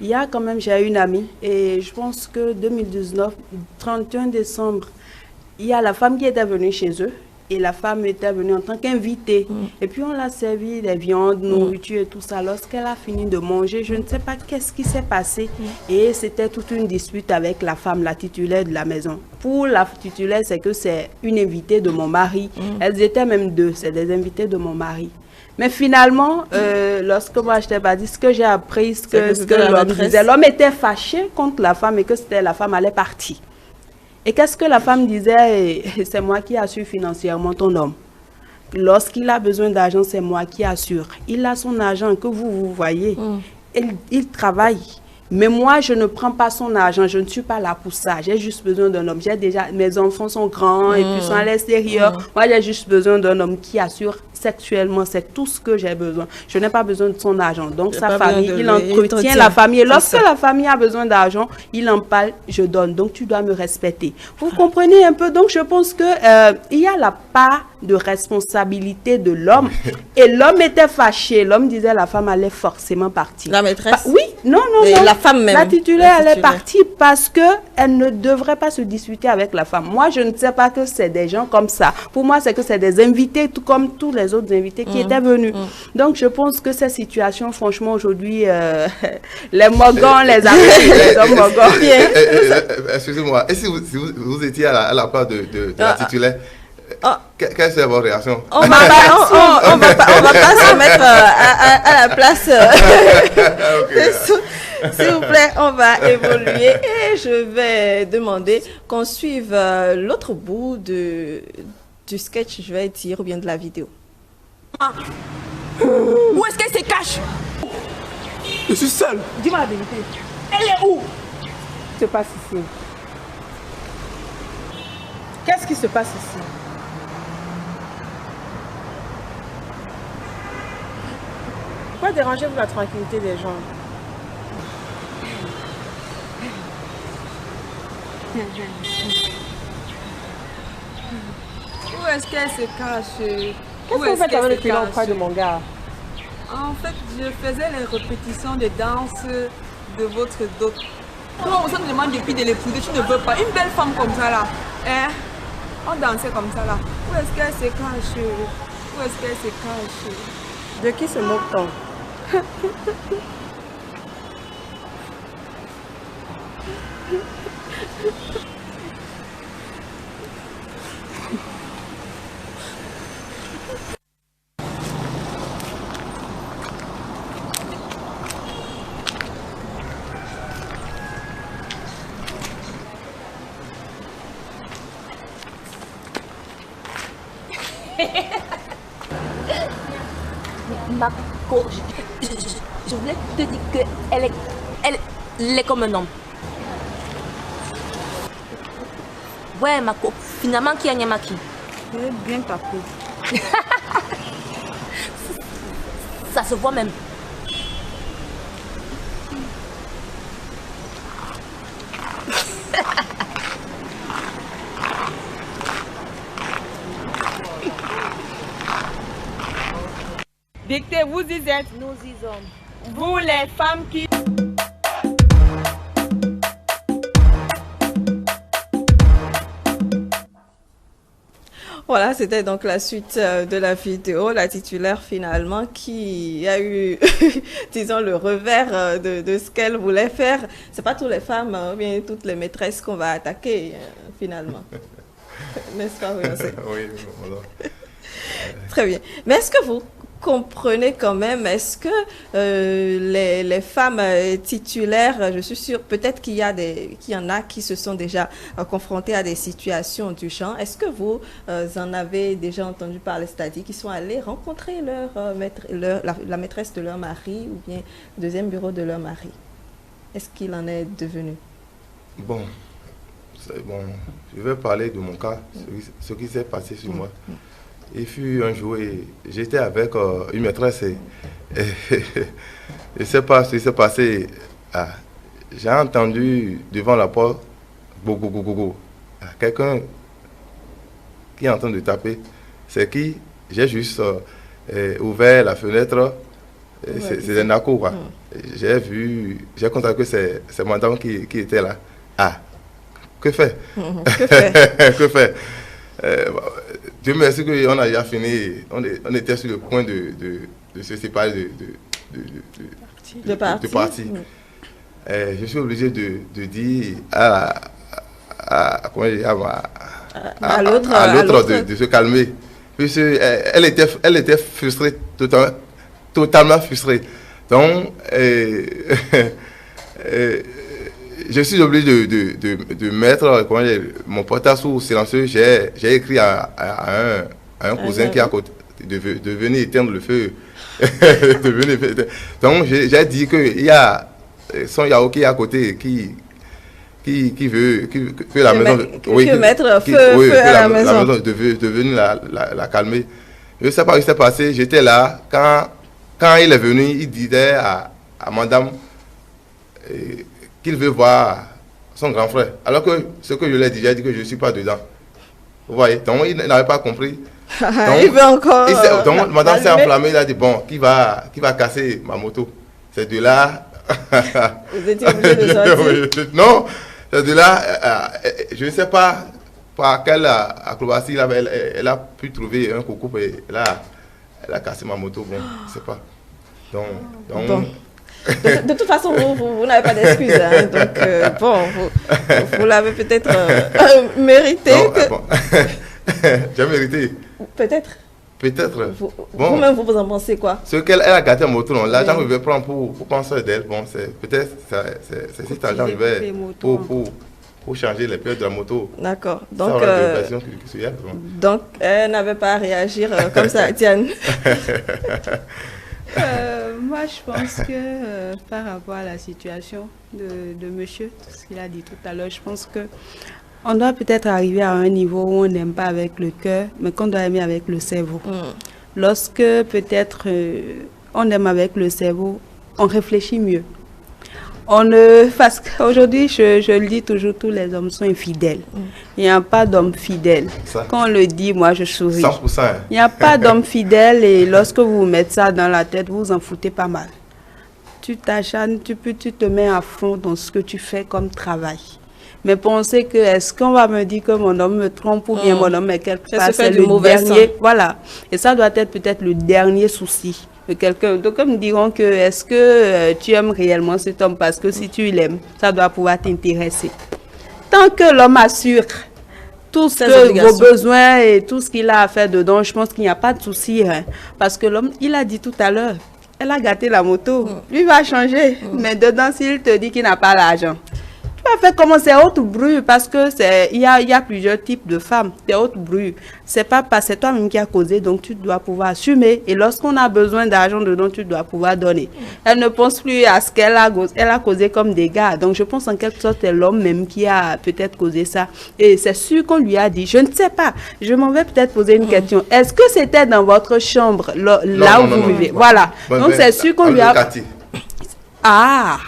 Il y a quand même, j'ai une amie et je pense que 2019, 31 décembre, il y a la femme qui était venue chez eux. Et la femme était venue en tant qu'invitée. Et puis on l'a servi des viandes, nourriture et tout ça. Lorsqu'elle a fini de manger, je ne sais pas qu'est-ce qui s'est passé. Et c'était toute une dispute avec la femme, la titulaire de la maison. Pour la titulaire, c'est que c'est une invitée de mon mari. Elles étaient même deux, c'est des invités de mon mari. Mais finalement, lorsque moi je t'ai pas dit, ce que j'ai appris, ce que l'homme disait, l'homme était fâché contre la femme et que c'était la femme allait partir. Et qu'est-ce que la femme disait? C'est moi qui assure financièrement ton homme. Lorsqu'il a besoin d'argent, c'est moi qui assure. Il a son argent que vous voyez. Il travaille. Mais moi, je ne prends pas son argent. Je ne suis pas là pour ça. J'ai juste besoin d'un homme. Mes enfants sont grands et puis sont à l'extérieur. Moi, j'ai juste besoin d'un homme qui assure sexuellement. C'est tout ce que j'ai besoin. Je n'ai pas besoin de son argent. Donc, sa famille, il entretient la famille. Et lorsque la famille a besoin d'argent, il en parle, je donne. Donc, tu dois me respecter. Vous comprenez un peu? Donc, je pense que il y a la part de responsabilité de l'homme. Et l'homme était fâché. L'homme disait la femme allait forcément partir. La maîtresse? Oui, non. La femme même. La titulaire, elle est partie parce qu'elle ne devrait pas se disputer avec la femme. Moi, je ne sais pas que c'est des gens comme ça. Pour moi, c'est que c'est des invités, tout comme tous les autres invités qui étaient venus. Donc, je pense que cette situation, franchement, aujourd'hui, les mogons, les amis, les hommes mogons. Excusez-moi, et si vous étiez à la part de la titulaire, quelle est votre réaction? On va pas se mettre à la place. S'il vous plaît, on va évoluer et je vais demander qu'on suive l'autre bout du sketch, je vais dire, ou bien de la vidéo. Où est-ce qu'elle se cache? Je suis seul. Dis-moi la vérité. Elle est où? Qu'est-ce qui se passe ici? Qu'est-ce qui se passe ici? Pourquoi dérangez-vous la tranquillité des gens? Où est-ce qu'elle se cache? Qu'est-ce que vous faites avec le pilon auprès de mon gars? En fait, je faisais les répétitions de danse de votre dot. Toi, on se demande depuis de l'épouser, tu ne veux pas. Une belle femme comme ça là. Hein? On dansait comme ça là. Où est-ce qu'elle se cache? Où est-ce qu'elle se cache? De qui se moque-t-on? Marco, je voulais te dire qu'elle est comme un homme. Ouais, Marco, finalement, qui a Nyamaki? Je vais bien taper. Ça se voit même. Dictez, vous y êtes. Nous y sommes. Vous les femmes qui... Voilà, c'était donc la suite de la vidéo, la titulaire finalement qui a eu, disons, le revers de ce qu'elle voulait faire. C'est pas toutes les femmes, ou bien toutes les maîtresses qu'on va attaquer finalement. N'est-ce pas? Oui, voilà. Très bien. Mais est-ce que vous comprenez quand même, est-ce que les femmes titulaires, je suis sûre, peut-être qu'il y en a qui se sont déjà confrontées à des situations du genre. Est-ce que vous en avez déjà entendu parler, c'est-à-dire qu'ils sont allés rencontrer la maîtresse de leur mari ou bien le deuxième bureau de leur mari? Est-ce qu'il en est devenu? Bon, je vais parler de mon cas, ce qui s'est passé sur moi. Il fut un jour, j'étais avec une maîtresse et je ne sais pas ce qui s'est passé. J'ai entendu devant la porte, quelqu'un qui est en train de taper. C'est qui? J'ai juste ouvert la fenêtre. C'est des narcos, quoi. J'ai constaté que c'est madame qui était là. Que fait? Que fait? Que fait? Dieu merci qu'on a déjà fini. On était sur le point de se séparer de parti. Je suis obligé de dire à l'autre de se calmer. Puis elle était frustrée, totalement frustrée. Donc, je suis obligé de mettre mon portable sous silencieux. J'ai écrit à un cousin qui est à côté de venir éteindre le feu. Donc j'ai dit qu'il y a son Yao qui est à côté qui veut que la maison... mettre feu à la maison. De venir la calmer. Je ne sais pas ce qui s'est passé. J'étais là. Quand il est venu, il disait à madame... qu'il veut voir son grand frère. Alors que ce que je lui ai dit, j'ai dit que je ne suis pas dedans. Vous voyez? Donc il n'avait pas compris. Donc, il veut encore... donc madame s'est enflammée, il a dit, bon, qui va casser ma moto? C'est de là... Vous étiez obligé de sortir? Non, c'est de là, je ne sais pas par quelle acrobatie elle a pu trouver un coucou et elle a cassé ma moto. Bon, je ne sais pas. Donc bon. De toute façon, vous n'avez pas d'excuses. Hein, donc, bon, vous l'avez peut-être mérité. Non, bon. J'ai mérité. Peut-être. Peut-être. Bon. Vous-même, vous en pensez quoi? Ce qu'elle a gâté en moto, l'argent que je vais prendre pour penser d'elle, bon, c'est peut-être c'est cet argent que je vais pour changer les pièces de la moto. D'accord. Donc, donc, elle n'avait pas à réagir comme ça, Diane. Moi, je pense que par rapport à la situation de monsieur, tout ce qu'il a dit tout à l'heure, je pense que on doit peut-être arriver à un niveau où on n'aime pas avec le cœur, mais qu'on doit aimer avec le cerveau. Lorsque peut-être on aime avec le cerveau, on réfléchit mieux. Parce qu'aujourd'hui, je le dis toujours, tous les hommes sont infidèles. Il n'y a pas d'homme fidèle. Quand on le dit, moi, je souris. 100%. Il n'y a pas d'homme fidèle et lorsque vous mettez ça dans la tête, vous vous en foutez pas mal. Tu t'acharnes, tu te mets à fond dans ce que tu fais comme travail. Mais penser que est-ce qu'on va me dire que mon homme me trompe ou bien mon homme est quelque part, c'est le dernier. Voilà. Et ça doit être peut-être le dernier souci de quelqu'un. Donc, comme diront que est-ce que tu aimes réellement cet homme parce que si tu l'aimes, ça doit pouvoir t'intéresser. Tant que l'homme assure tout ce que vos besoins et tout ce qu'il a à faire dedans, je pense qu'il n'y a pas de souci. Hein. Parce que l'homme, il a dit tout à l'heure, elle a gâté la moto. Lui va changer. Mais dedans, s'il te dit qu'il n'a pas l'argent, tu vas faire comment? C'est haute brûle parce que il y a plusieurs types de femmes. C'est haute brûle. C'est pas parce que c'est toi-même qui as causé, donc tu dois pouvoir assumer. Et lorsqu'on a besoin d'argent dedans, tu dois pouvoir donner. Elle ne pense plus à ce qu'elle a causé comme dégâts. Donc je pense en quelque sorte c'est l'homme même qui a peut-être causé ça. Et c'est sûr qu'on lui a dit, je ne sais pas. Je m'en vais peut-être poser une question. Est-ce que c'était dans votre chambre, là où vous vivez? Voilà. Donc c'est sûr qu'on lui a... Ah,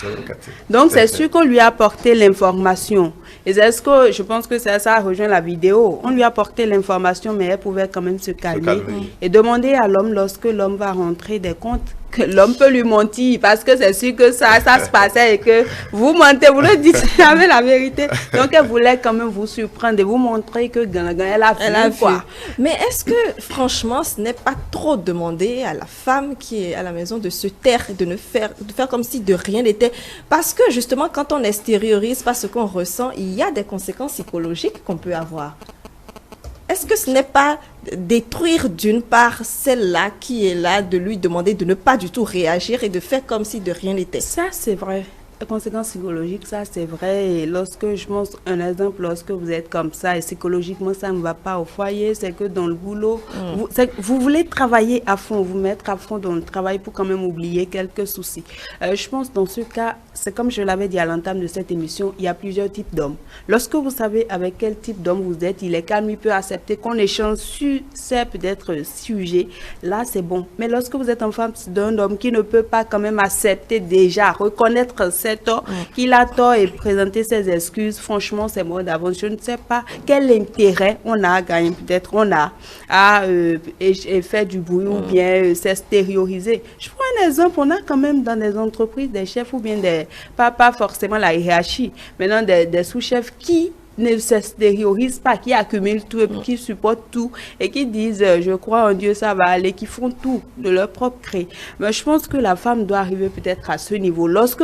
donc c'est sûr qu'on lui a apporté l'information. Et est-ce que je pense que ça rejoint la vidéo. On lui a apporté l'information, mais elle pouvait quand même se calmer. Et demander à l'homme, lorsque l'homme va rentrer des comptes, que l'homme peut lui mentir, parce que c'est sûr que ça se passait et que vous mentez, vous ne dites jamais la vérité. Donc elle voulait quand même vous surprendre et vous montrer que elle a vu quoi. Mais est-ce que franchement ce n'est pas trop demandé à la femme qui est à la maison de se taire et de faire comme si de rien n'était? Parce que justement quand on extériorise pas ce qu'on ressent, il y a des conséquences psychologiques qu'on peut avoir. Est-ce que ce n'est pas détruire d'une part celle-là qui est là, de lui demander de ne pas du tout réagir et de faire comme si de rien n'était? Ça, c'est vrai. Les conséquences psychologiques, ça, c'est vrai. Et lorsque, je pense, un exemple, lorsque vous êtes comme ça et psychologiquement, ça ne va pas au foyer, c'est que dans le boulot, vous voulez travailler à fond, vous mettre à fond dans le travail pour quand même oublier quelques soucis. Je pense dans ce cas, c'est comme je l'avais dit à l'entame de cette émission, il y a plusieurs types d'hommes. Lorsque vous savez avec quel type d'homme vous êtes, il est calme, il peut accepter qu'on échange sur ces peut-être sujets. Là, c'est bon. Mais lorsque vous êtes en face d'un homme qui ne peut pas quand même accepter déjà, reconnaître ses torts, qu'il a tort et présenter ses excuses, franchement, c'est mort d'avance. Je ne sais pas quel intérêt on a à gagner. Peut-être on a à faire du bruit ou bien s'extérioriser. Je prends un exemple, on a quand même dans des entreprises des chefs ou bien pas forcément la hiérarchie, mais non, des sous-chefs qui ne s'extériorisent pas, qui accumulent tout, qui supportent tout et qui disent je crois en Dieu, ça va aller, qui font tout de leur propre gré. Mais je pense que la femme doit arriver peut-être à ce niveau. Lorsque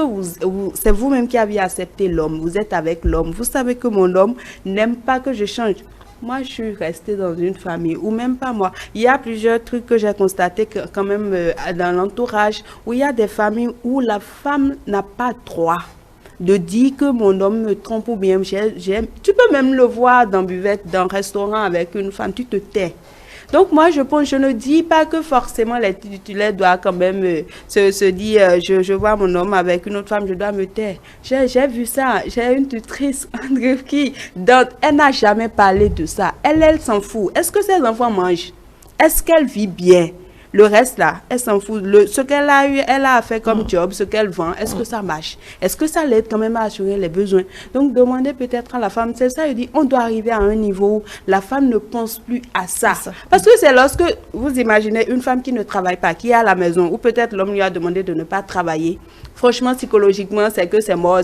c'est vous-même qui avez accepté l'homme, vous êtes avec l'homme, vous savez que mon homme n'aime pas que je change. Moi, je suis restée dans une famille, ou même pas moi. Il y a plusieurs trucs que j'ai constatés quand même dans l'entourage, où il y a des familles où la femme n'a pas droit de dire que mon homme me trompe ou bien j'aime. Tu peux même le voir dans buvette, dans un restaurant avec une femme, tu te tais. Donc moi, je ne dis pas que forcément les titulaires doivent quand même se dire je vois mon homme avec une autre femme, je dois me taire. J'ai vu ça, j'ai une tutrice qui, elle n'a jamais parlé de ça. Elle s'en fout. Est-ce que ses enfants mangent? Est-ce qu'elle vit bien? Le reste là, elle s'en fout. Ce qu'elle a eu, elle a fait comme job, ce qu'elle vend, est-ce que ça marche? Est-ce que ça l'aide quand même à assurer les besoins? Donc demandez peut-être à la femme, c'est ça, je dis, on doit arriver à un niveau où la femme ne pense plus à ça. Parce que c'est lorsque vous imaginez une femme qui ne travaille pas, qui est à la maison, ou peut-être l'homme lui a demandé de ne pas travailler. Franchement, psychologiquement, c'est que c'est mort.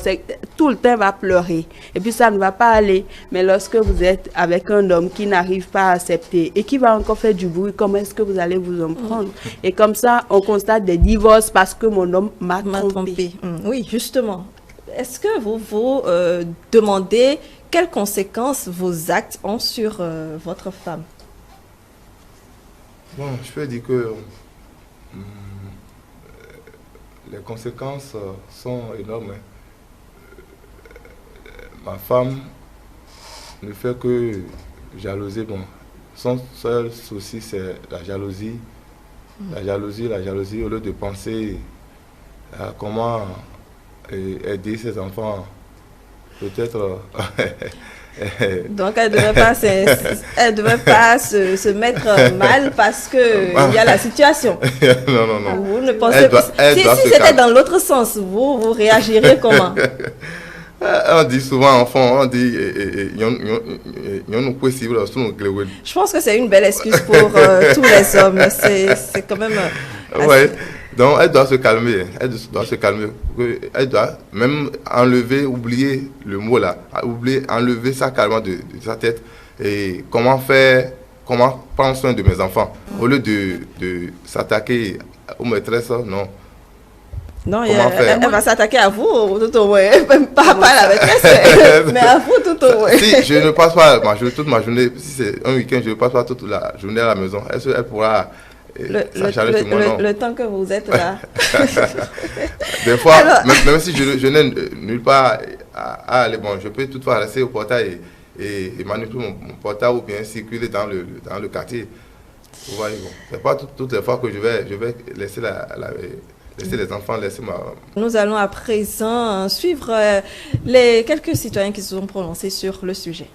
Tout le temps va pleurer. Et puis, ça ne va pas aller. Mais lorsque vous êtes avec un homme qui n'arrive pas à accepter et qui va encore faire du bruit, comment est-ce que vous allez vous en prendre? Et comme ça, on constate des divorces parce que mon homme m'a trompé. Oui, justement. Est-ce que vous demandez quelles conséquences vos actes ont sur votre femme? Bon, je peux dire que les conséquences sont énormes. Ma femme ne fait que jalouser. Bon, son seul souci, c'est la jalousie. La jalousie, au lieu de penser à comment aider ses enfants, peut-être. Donc, elle ne devrait pas se mettre mal parce qu'il y a la situation. Non. Vous ne pensez pas. Si c'était dans l'autre sens, vous réagirez comment? On dit souvent, enfant, on dit, je pense que c'est une belle excuse pour tous les hommes. C'est quand même. Ouais. Donc, elle doit se calmer. Elle doit se calmer. Elle doit même enlever, oublier le mot là, enlever ça carrément de sa tête. Et comment prendre soin de mes enfants. Au lieu de s'attaquer aux maîtresses, non. Non, elle va s'attaquer à vous tout au moins. Pas à la maîtresse, mais à vous tout au moins. Si je ne passe pas toute ma journée, si c'est un week-end, je ne passe pas toute la journée à la maison. Elle pourra le temps que vous êtes là. Des fois, alors, même si je n'ai nulle part à aller, bon, je peux toutefois rester au portail et manipuler mon portable ou bien circuler dans le quartier. Vous voyez, bon, c'est pas toutes les fois que je vais laisser laisser les enfants, laisser ma... Nous allons à présent suivre les quelques citoyens qui se sont prononcés sur le sujet.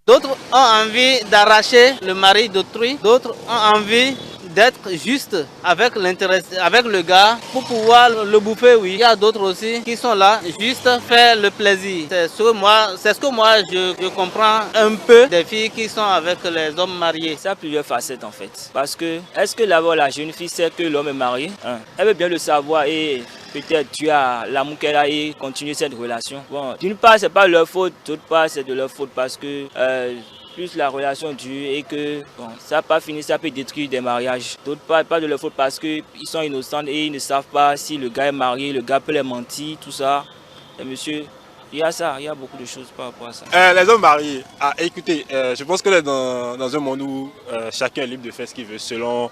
D'autres ont envie d'arracher le mari d'autrui, d'autres ont envie d'être juste avec le gars pour pouvoir le bouffer, oui. Il y a d'autres aussi qui sont là juste faire le plaisir. C'est ce que moi je comprends un peu des filles qui sont avec les hommes mariés. Ça a plusieurs facettes en fait. Parce que est-ce que d'abord la jeune fille sait que l'homme est marié? Elle veut bien le savoir et peut-être tu as l'amour qu'elle a et continuer cette relation. Bon, d'une part c'est pas leur faute, d'autre part c'est de leur faute parce que plus la relation dure et que bon, ça n'a pas fini, ça peut détruire des mariages. D'autre part, pas de leur faute parce qu'ils sont innocents et ils ne savent pas si le gars est marié, le gars peut les mentir, tout ça. Et monsieur, il y a ça, il y a beaucoup de choses par rapport à ça. Les hommes mariés, écoutez, je pense que dans un monde où chacun est libre de faire ce qu'il veut selon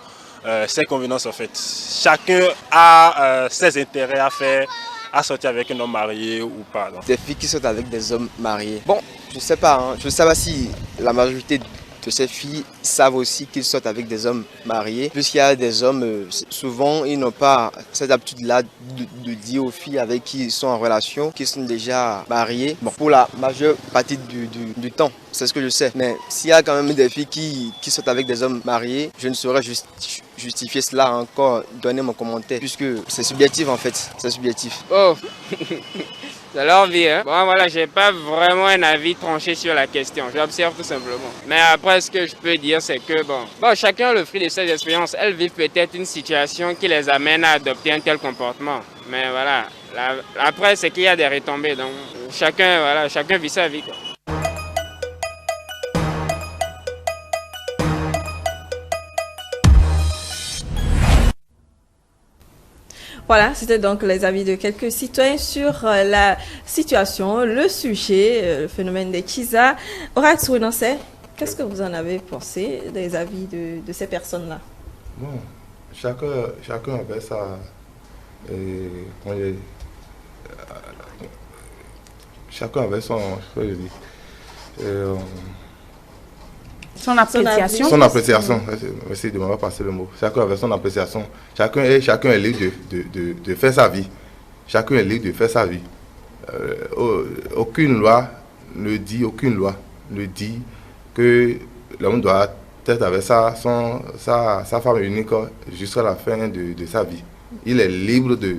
ses convenances en fait. Chacun a ses intérêts à faire, à sortir avec un homme marié ou pas. Donc. Des filles qui sortent avec des hommes mariés. Bon, je ne sais pas, je ne sais pas si la majorité de ces filles savent aussi qu'ils sortent avec des hommes mariés. Puisqu'il y a des hommes, souvent, ils n'ont pas cette habitude-là de dire aux filles avec qui ils sont en relation, qu'ils sont déjà mariés. Bon, pour la majeure partie du temps, c'est ce que je sais. Mais s'il y a quand même des filles qui sortent avec des hommes mariés, je ne saurais justifier cela encore, donner mon commentaire, puisque c'est subjectif en fait, c'est subjectif. Oh, c'est leur vie, hein. Bon voilà, j'ai pas vraiment un avis tranché sur la question, j'observe tout simplement. Mais après, ce que je peux dire, c'est que bon, chacun a le fruit de ses expériences. Elles vivent peut-être une situation qui les amène à adopter un tel comportement. Mais voilà, après, c'est qu'il y a des retombées, donc chacun vit sa vie, quoi. Voilà, c'était donc les avis de quelques citoyens sur la situation, le sujet, le phénomène des Tchiza. Horace Renonce, qu'est-ce que vous en avez pensé des avis de ces personnes-là? Bon, chacun avait sa... chacun avait son... Son appréciation. Son appréciation. Merci de m'avoir passé le mot. Chacun avait son appréciation. Chacun est libre de faire sa vie. Chacun est libre de faire sa vie. Aucune loi ne dit que l'homme doit être avec sa femme unique jusqu'à la fin de sa vie. Il est libre de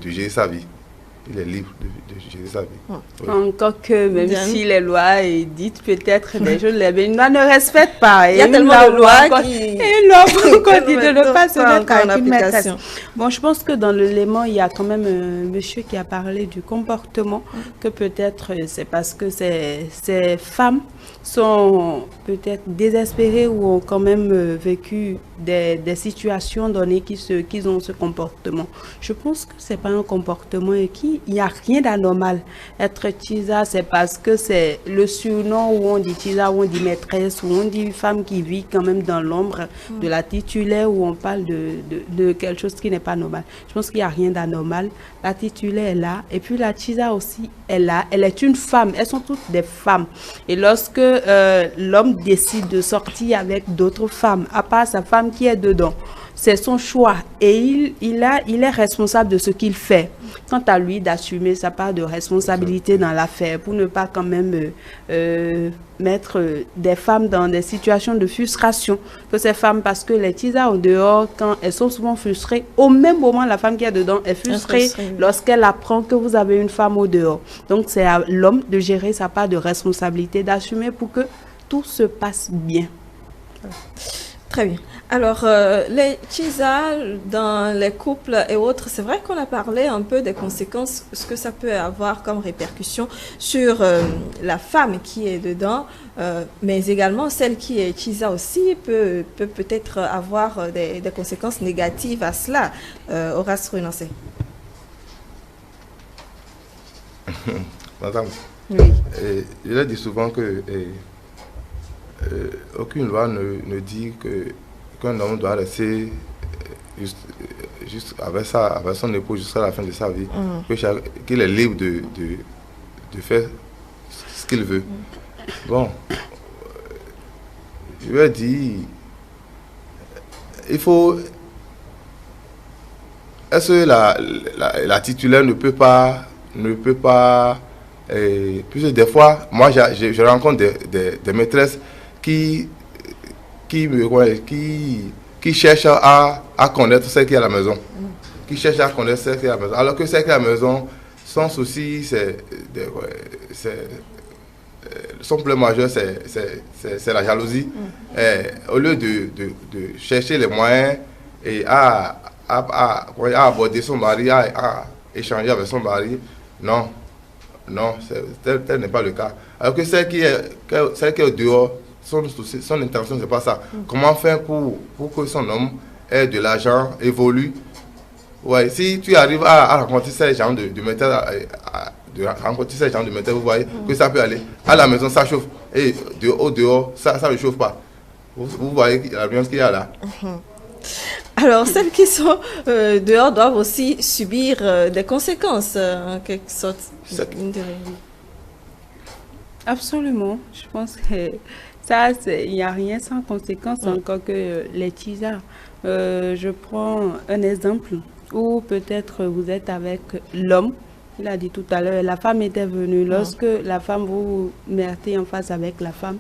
gérer sa vie. il est libre de gérer sa vie. Oui. Encore que même si les lois dites peut-être des choses, les lois ne respectent pas. Il y a tellement de lois qui... Et l'homme dit de ne pas se mettre avec une maîtresse. Bon, je pense que dans l'élément, il y a quand même un monsieur qui a parlé du comportement, que peut-être c'est parce que ces femmes sont peut-être désespérées ou ont quand même vécu des situations données qu'ils ont ce comportement. Je pense que c'est pas un comportement et qu'il n'y a rien d'anormal. Être Tisa, c'est parce que c'est le surnom où on dit Tisa, où on dit maîtresse, où on dit femme qui vit quand même dans l'ombre de la titulaire, où on parle de quelque chose qui n'est pas normal. Je pense qu'il n'y a rien d'anormal. La titulaire est là. Et puis la Tisa aussi est là. Elle est une femme. Elles sont toutes des femmes. Et lorsque l'homme décide de sortir avec d'autres femmes, à part sa femme qui est dedans, c'est son choix et il est responsable de ce qu'il fait. Quant à lui d'assumer sa part de responsabilité dans l'affaire pour ne pas quand même mettre des femmes dans des situations de frustration. Que ces femmes, parce que les tisas au dehors, quand elles sont souvent frustrées, au même moment la femme qui est dedans est frustrée lorsqu'elle apprend que vous avez une femme au dehors. Donc c'est à l'homme de gérer sa part de responsabilité, d'assumer pour que tout se passe bien. Très bien. Alors, les tisa dans les couples et autres, c'est vrai qu'on a parlé un peu des conséquences, ce que ça peut avoir comme répercussion sur la femme qui est dedans, mais également celle qui est tisa aussi peut peut-être avoir des conséquences négatives à cela. Horace Renoncer. Madame, oui. Je l'ai dit souvent que aucune loi ne dit qu'un homme doit rester juste avec son épouse jusqu'à la fin de sa vie, qu'il est libre de faire ce qu'il veut. Bon, je lui ai dit, il faut... Est-ce que la titulaire ne peut pas puisque des fois, moi je rencontre des maîtresses qui cherchent à connaître ce qui est à la maison. Qui cherchent à connaître ce qui est à la maison. Alors que ce qui est à la maison, son souci, son problème majeur, c'est la jalousie. Au lieu de chercher les moyens et à aborder son mari, à échanger avec son mari, non, tel n'est pas le cas. Alors que celle qui est dehors, son intention, c'est pas ça. Comment faire pour que son homme ait de l'argent, évolue? Ouais, si tu arrives à rencontrer ces gens de métal, vous voyez que ça peut aller. À la maison, ça chauffe. Et au dehors, ça ne chauffe pas. Vous voyez l'ambiance qu'il y a là. Alors, celles qui sont dehors doivent aussi subir des conséquences, en quelque sorte. Absolument. Je pense que ça, il n'y a rien sans conséquence encore que les tisas. Je prends un exemple où peut-être vous êtes avec l'homme. Il a dit tout à l'heure, la femme était venue. Lorsque la femme, vous mettez en face avec la femme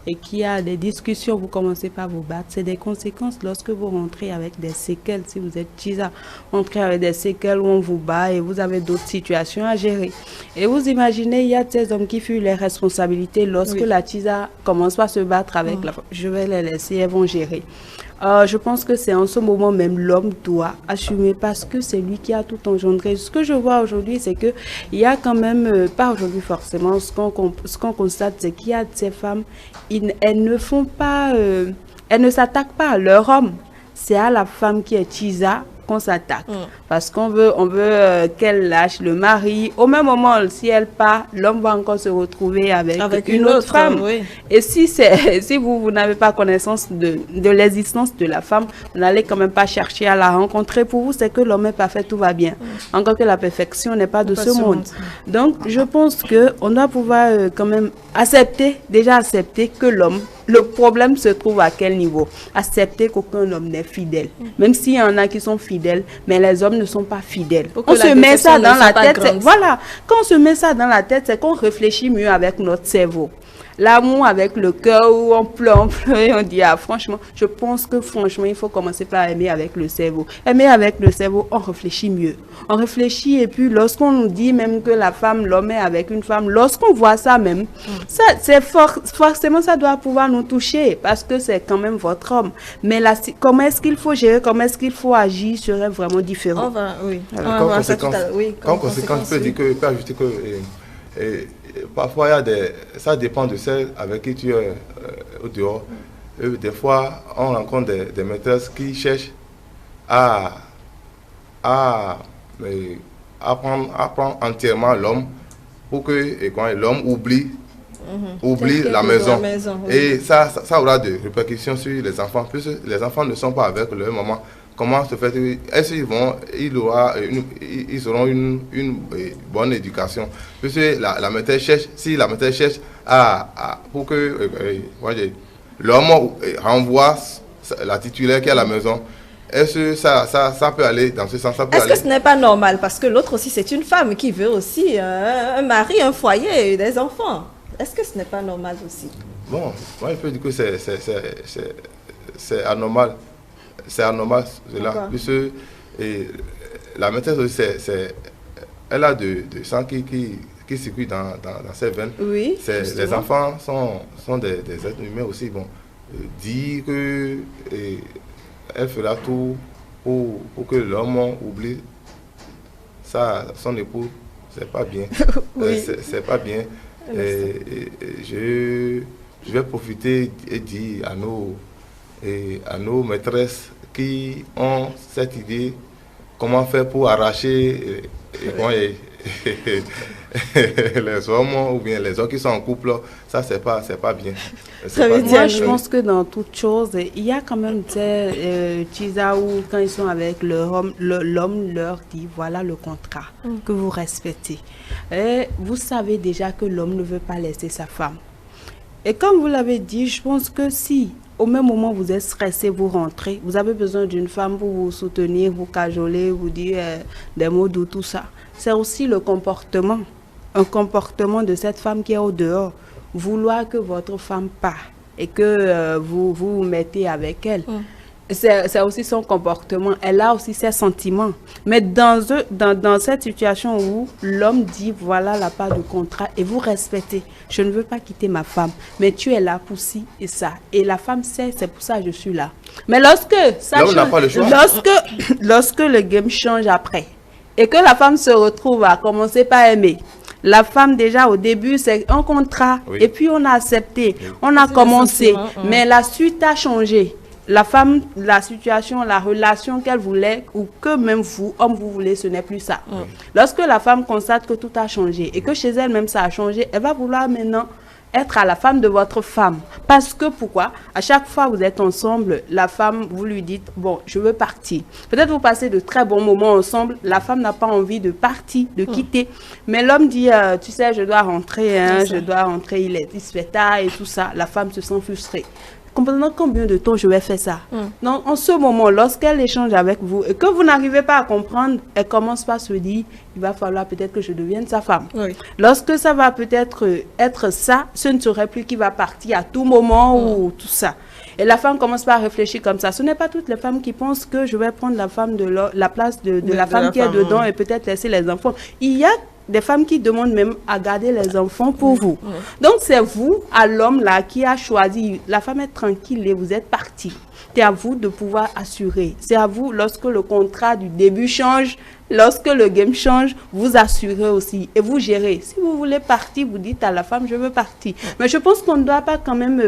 et qu'il y a des discussions, vous commencez par vous battre. C'est des conséquences lorsque vous rentrez avec des séquelles. Si vous êtes tisa, rentrez avec des séquelles où on vous bat et vous avez d'autres situations à gérer. Et vous imaginez, il y a ces hommes qui fuient les responsabilités lorsque la tisa commence à se battre avec la femme. Je vais les laisser, elles vont gérer. Je pense que c'est en ce moment même l'homme doit assumer parce que c'est lui qui a tout engendré. Ce que je vois aujourd'hui, c'est que il y a quand même, pas aujourd'hui forcément, ce qu'on constate, c'est qu'il y a de ces femmes, elles ne font pas, elles ne s'attaquent pas à leur homme. C'est à la femme qui est tisa qu'on s'attaque. Parce qu'on veut qu'elle lâche le mari. Au même moment, si elle part, l'homme va encore se retrouver avec une autre femme. Oui. Et si vous n'avez pas connaissance de l'existence de la femme, vous n'allez quand même pas chercher à la rencontrer. Pour vous, c'est que l'homme est parfait, tout va bien. Encore que la perfection n'est pas de ce monde. Donc, je pense qu'on doit pouvoir quand même accepter que l'homme, le problème se trouve à quel niveau? Accepter qu'aucun homme n'est fidèle. Même s'il y en a qui sont fidèles, mais les hommes ne sont pas fidèles. On se met ça dans la tête. Voilà. Quand on se met ça dans la tête, c'est qu'on réfléchit mieux avec notre cerveau. L'amour avec le cœur où on pleure et on dit, ah, franchement, je pense que franchement, il faut commencer par aimer avec le cerveau. Aimer avec le cerveau, on réfléchit mieux. On réfléchit et puis lorsqu'on nous dit même que la femme, l'homme est avec une femme, lorsqu'on voit ça même, ça, forcément, ça doit pouvoir nous toucher parce que c'est quand même votre homme. Mais là, comment est-ce qu'il faut gérer, comment est-ce qu'il faut agir serait vraiment différent. Comme conséquence, je peux ajouter que parfois, ça dépend de celle avec qui tu es au dehors. Des fois, on rencontre des maîtresses qui cherchent à prendre entièrement l'homme pour que l'homme oublie la maison. Oui. Et ça aura des répercussions sur les enfants, puisque les enfants ne sont pas avec leur maman. Comment se fait est-ce qu'ils auront une bonne éducation? Puisque la maîtresse cherche, si la maîtresse cherche pour que l'homme renvoie la titulaire qui est à la maison, est-ce que ça peut aller dans ce sens? Est-ce que ce n'est pas normal? Parce que l'autre aussi, c'est une femme qui veut aussi un mari, un foyer et des enfants. Est-ce que ce n'est pas normal aussi? Bon, moi je peux dire que c'est anormal. C'est anormal, cela, puisque la maîtresse aussi, elle a de sang qui circule dans ses veines. Oui, les enfants sont des êtres humains aussi. Bon, dire que elle fera tout pour que l'homme oublie ça, son époux, c'est pas bien. Oui. C'est pas bien. Je vais profiter et dire à nos maîtresses qui ont cette idée, comment faire pour arracher les hommes ou bien les hommes qui sont en couple, ça c'est pas bien. Moi je pense que dans toute chose, il y a quand même Tisa où quand ils sont avec l'homme leur dit voilà le contrat que vous respectez. Et vous savez déjà que l'homme ne veut pas laisser sa femme. Et comme vous l'avez dit, je pense que si au même moment vous êtes stressé, vous rentrez, vous avez besoin d'une femme pour vous soutenir, vous cajoler, vous dire des mots doux, tout ça. C'est aussi le comportement, un comportement de cette femme qui est au dehors. Vouloir que votre femme part et que vous vous mettez avec elle. C'est aussi son comportement. Elle a aussi ses sentiments. Mais dans cette situation où l'homme dit voilà la part du contrat et vous respectez, je ne veux pas quitter ma femme, mais tu es là pour ci et ça. Et la femme sait, c'est pour ça que je suis là. Mais lorsque ça change, lorsque le game change après et que la femme se retrouve à commencer par aimer, la femme déjà au début c'est un contrat et puis on a accepté, on a commencé, mais la suite a changé. La femme, la situation, la relation qu'elle voulait ou que même vous, homme, vous voulez, ce n'est plus ça. Lorsque la femme constate que tout a changé et que chez elle même ça a changé, elle va vouloir maintenant être à la femme de votre femme. Parce que pourquoi? À chaque fois vous êtes ensemble, la femme, vous lui dites, bon, je veux partir. Peut-être vous passez de très bons moments ensemble, la femme n'a pas envie de partir, de quitter. Mais l'homme dit, tu sais, je dois rentrer, il se fait tard et tout ça. La femme se sent frustrée. Pendant combien de temps je vais faire ça? Donc, en ce moment, lorsqu'elle échange avec vous et que vous n'arrivez pas à comprendre, elle commence par se dire, il va falloir peut-être que je devienne sa femme. Lorsque ça va peut-être être ça, ce ne serait plus qui va partir à tout moment ou tout ça. Et la femme commence par réfléchir comme ça. Ce n'est pas toutes les femmes qui pensent que je vais prendre la femme la place de la femme qui est dedans et peut-être laisser les enfants. Il y a des femmes qui demandent même à garder les enfants pour vous. Donc, c'est vous, à l'homme là, qui a choisi. La femme est tranquille et vous êtes parti. C'est à vous de pouvoir assurer. C'est à vous, lorsque le contrat du début change, lorsque le game change, vous assurez aussi. Et vous gérez. Si vous voulez partir, vous dites à la femme, je veux partir. Mais je pense qu'on ne doit pas quand même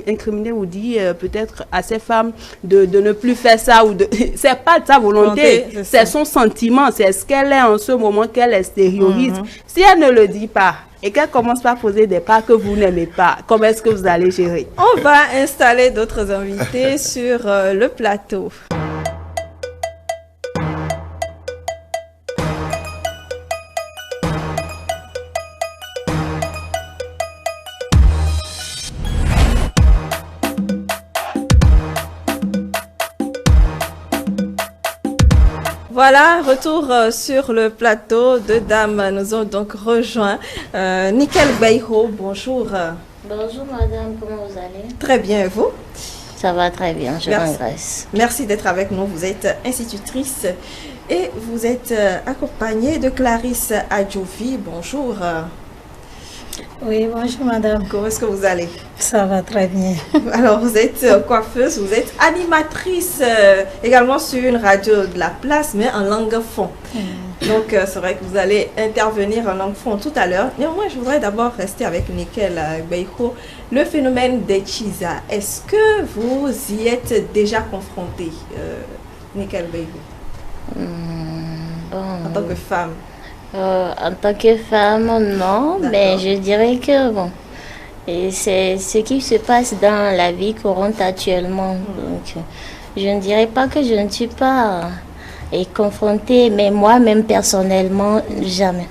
incriminer ou dire peut-être à ces femmes de ne plus faire ça. C'est pas de sa volonté, c'est son sentiment. C'est ce qu'elle est en ce moment qu'elle extériorise. Si elle ne le dit pas, et qu'elle commence par poser des pas que vous n'aimez pas, comment est-ce que vous allez gérer? On va installer d'autres invités sur le plateau. Voilà, retour sur le plateau. Deux dames nous ont donc rejoint. Nickel Bayho, bonjour. Bonjour madame, comment vous allez? Très bien, et vous? Ça va très bien, je Merci. regrette. Merci d'être avec nous. Vous êtes institutrice et vous êtes accompagnée de Clarisse Adjovi. Bonjour. Oui, bonjour madame. Comment est-ce que vous allez? Ça va très bien. Alors, vous êtes coiffeuse, vous êtes animatrice également sur une radio de la place, mais en langue fon. Donc, c'est vrai que vous allez intervenir en langue fon tout à l'heure. Néanmoins, je voudrais d'abord rester avec Nickel Beiho. Le phénomène des Tchiza, est-ce que vous y êtes déjà confronté, Nickel Beiho, en tant que femme? En tant que femme, non, mais je dirais que bon, et c'est ce qui se passe dans la vie courante actuellement. Donc, je ne dirais pas que je ne suis pas confrontée, mais moi-même personnellement, jamais.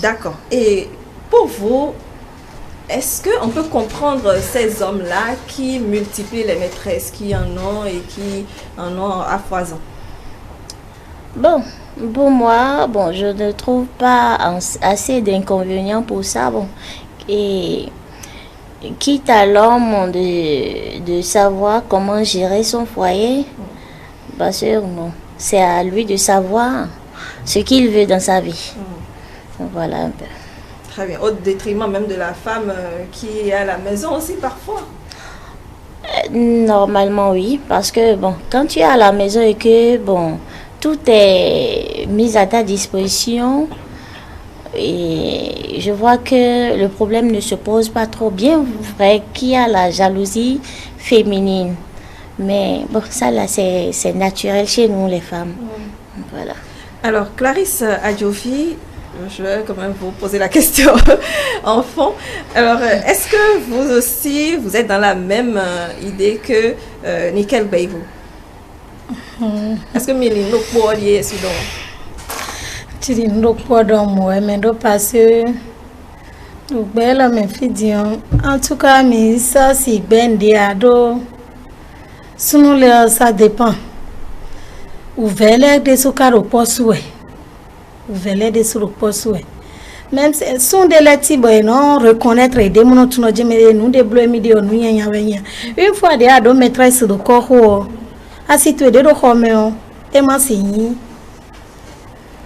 D'accord. Et pour vous, est-ce qu'on peut comprendre ces hommes-là qui multiplient les maîtresses, qui en ont et qui en ont à foison? Bon, pour moi, bon, je ne trouve pas assez d'inconvénients pour ça. Bon, et quitte à l'homme de savoir comment gérer son foyer, parce que bon, c'est à lui de savoir ce qu'il veut dans sa vie. Voilà un peu. Très bien. Au détriment même de la femme qui est à la maison aussi parfois. Normalement oui, parce que bon, quand tu es à la maison et que bon, tout est mis à ta disposition et je vois que le problème ne se pose pas trop. Bien vrai qu'il y a la jalousie féminine, mais bon, ça là c'est naturel chez nous les femmes. Voilà. Alors Clarisse Adjovi, je vais quand même vous poser la question en fond. Alors, est-ce que vous aussi, vous êtes dans la même idée que Nickel Beiho? Est-ce que Milino Poirier est sous Tu dis non pas dans moi, mais non parce que belle me fille en tout cas mais ça c'est ben diado. Sinon là ça dépend. Ou vele de ce caro posoué. Vele de ce posoué. Même si sont des lettres non reconnaître des monotones de nous des bleus midi nous y a une fois des ado maîtresse de corps asitwe de roméo et ma signi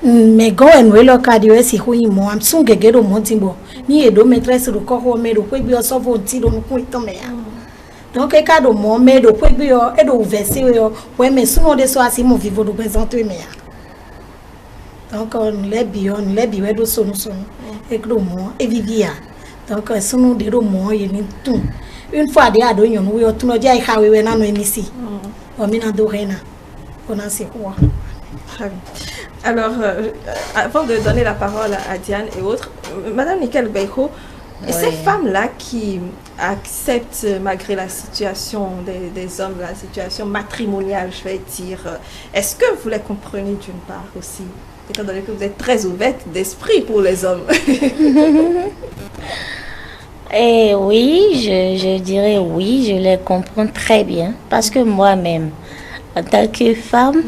mais go en welo kadio si hui mo am sunge gero montimbo ni edo maîtresse de corps mais do kwe bi so vonti do ku itome ya donc e ka do mo mais do kwe bi o e do verser yo ouais mais souvent de so asi mo vivo do présenter mais donc on les bio do sonu e do mo e vivia donc sunu de do mo ye ni tout une fois de ado yon wo tu no dia i hawe we na no emisi alors, avant de donner la parole à Diane et autres, Madame Nickel Beiho, ces femmes-là qui acceptent malgré la situation des hommes, la situation matrimoniale, je vais dire, est-ce que vous les comprenez d'une part aussi, étant donné que vous êtes très ouverte d'esprit pour les hommes? Et oui, je dirais oui, je les comprends très bien. Parce que moi-même, en tant que femme,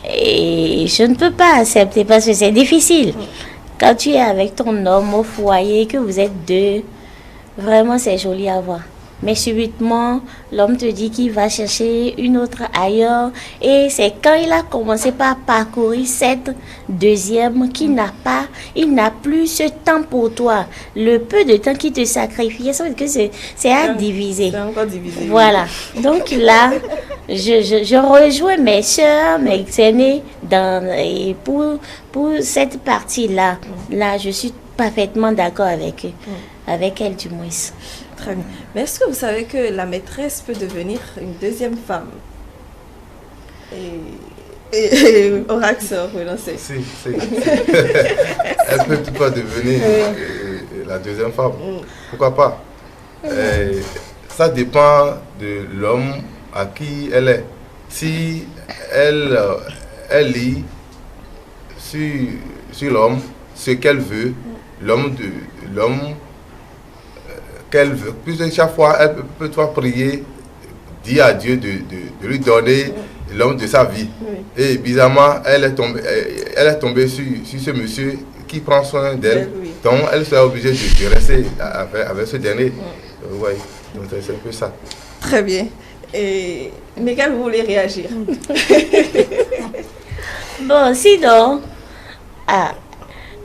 et je ne peux pas accepter parce que c'est difficile. Quand tu es avec ton homme au foyer, que vous êtes deux, vraiment c'est joli à voir. Mais subitement, l'homme te dit qu'il va chercher une autre ailleurs. Et c'est quand il a commencé par parcourir cette deuxième qu'il n'a plus ce temps pour toi. Le peu de temps qu'il te sacrifie, ça veut dire que c'est à diviser. C'est encore divisé. Voilà. Donc là, je rejoins mes soeurs, mes aînés et pour cette partie-là. Là, je suis parfaitement d'accord avec eux. Avec elle du moins. Très bien. Mais est-ce que vous savez que la maîtresse peut devenir une deuxième femme? Et Orax, relancé. Si. Elle peut pas devenir la deuxième femme. Pourquoi pas? Ça dépend de l'homme à qui elle est. Si elle lit sur l'homme ce qu'elle veut, l'homme qu'elle veut. Puisque chaque fois, elle peut prier, dire à Dieu de lui donner l'homme de sa vie. Oui. Et bizarrement, elle est tombée sur ce monsieur qui prend soin d'elle. Oui. Donc, elle sera obligée de rester avec ce dernier. Vous voyez, donc c'est un peu ça. Très bien. Et Miguel, vous voulez réagir? Bon, sinon,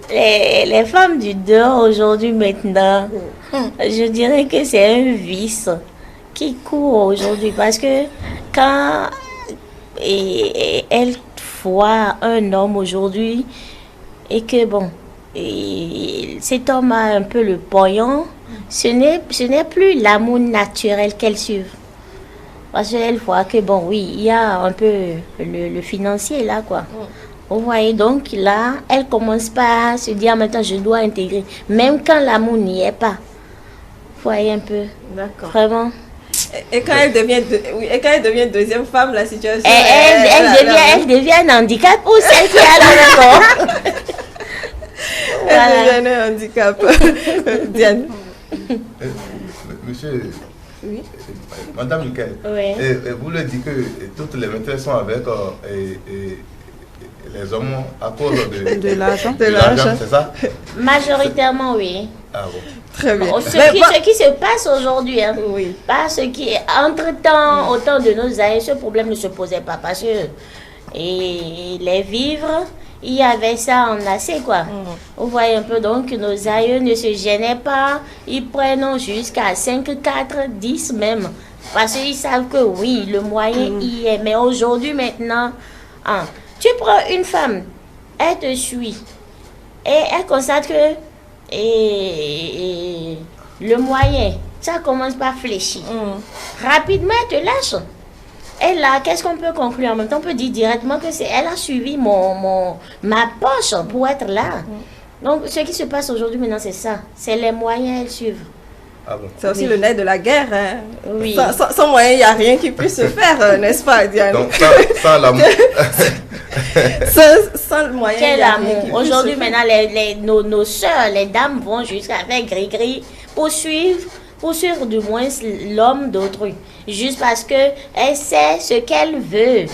les femmes du dehors aujourd'hui maintenant, je dirais que c'est un vice qui court aujourd'hui parce que quand elle voit un homme aujourd'hui et que bon, cet homme a un peu le pognon, ce n'est plus l'amour naturel qu'elle suit. Parce qu'elle voit que bon, oui, il y a un peu le financier là quoi. Vous voyez, donc là, elle commence pas à se dire maintenant je dois intégrer, même quand l'amour n'y est pas. Vous voyez un peu. D'accord. Vraiment. Et quand elle devient deuxième femme, la situation... Elle devient un handicap ou celle qui est à la maison. Elle devient un handicap. Diane. Monsieur... Oui. Madame Michael, oui. Vous le dites que toutes les maîtresses sont avec les hommes à cause de l'argent. C'est ça? Majoritairement, oui. Ah bon. Très bien. Bon, ce qui se passe aujourd'hui, hein, oui. Parce que entre-temps, au temps de nos aïeux, ce problème ne se posait pas parce que les vivres, il y avait ça en assez quoi. Vous voyez un peu, donc nos aïeux ne se gênaient pas, ils prennent jusqu'à 5, 4, 10 même. Parce qu'ils savent que oui, le moyen y est. Mais aujourd'hui, maintenant, tu prends une femme, elle te suit et elle constate que le moyen, ça commence par fléchir. Rapidement, elle te lâche. Et là, qu'est-ce qu'on peut conclure en même temps? On peut dire directement que elle a suivi ma poche pour être là. Donc, ce qui se passe aujourd'hui maintenant, c'est ça. C'est les moyens, elles suivent. Ah bon. C'est aussi le nerf de la guerre. Hein. Oui. Sans moyen, il n'y a rien qui puisse se faire, n'est-ce pas, Diane? Donc, sans l'amour. sans le moyen. Quel amour. Aujourd'hui, maintenant, nos soeurs, les dames vont jusqu'à faire gris-gris pour suivre du moins l'homme d'autrui. Juste parce qu'elle sait ce qu'elle veut.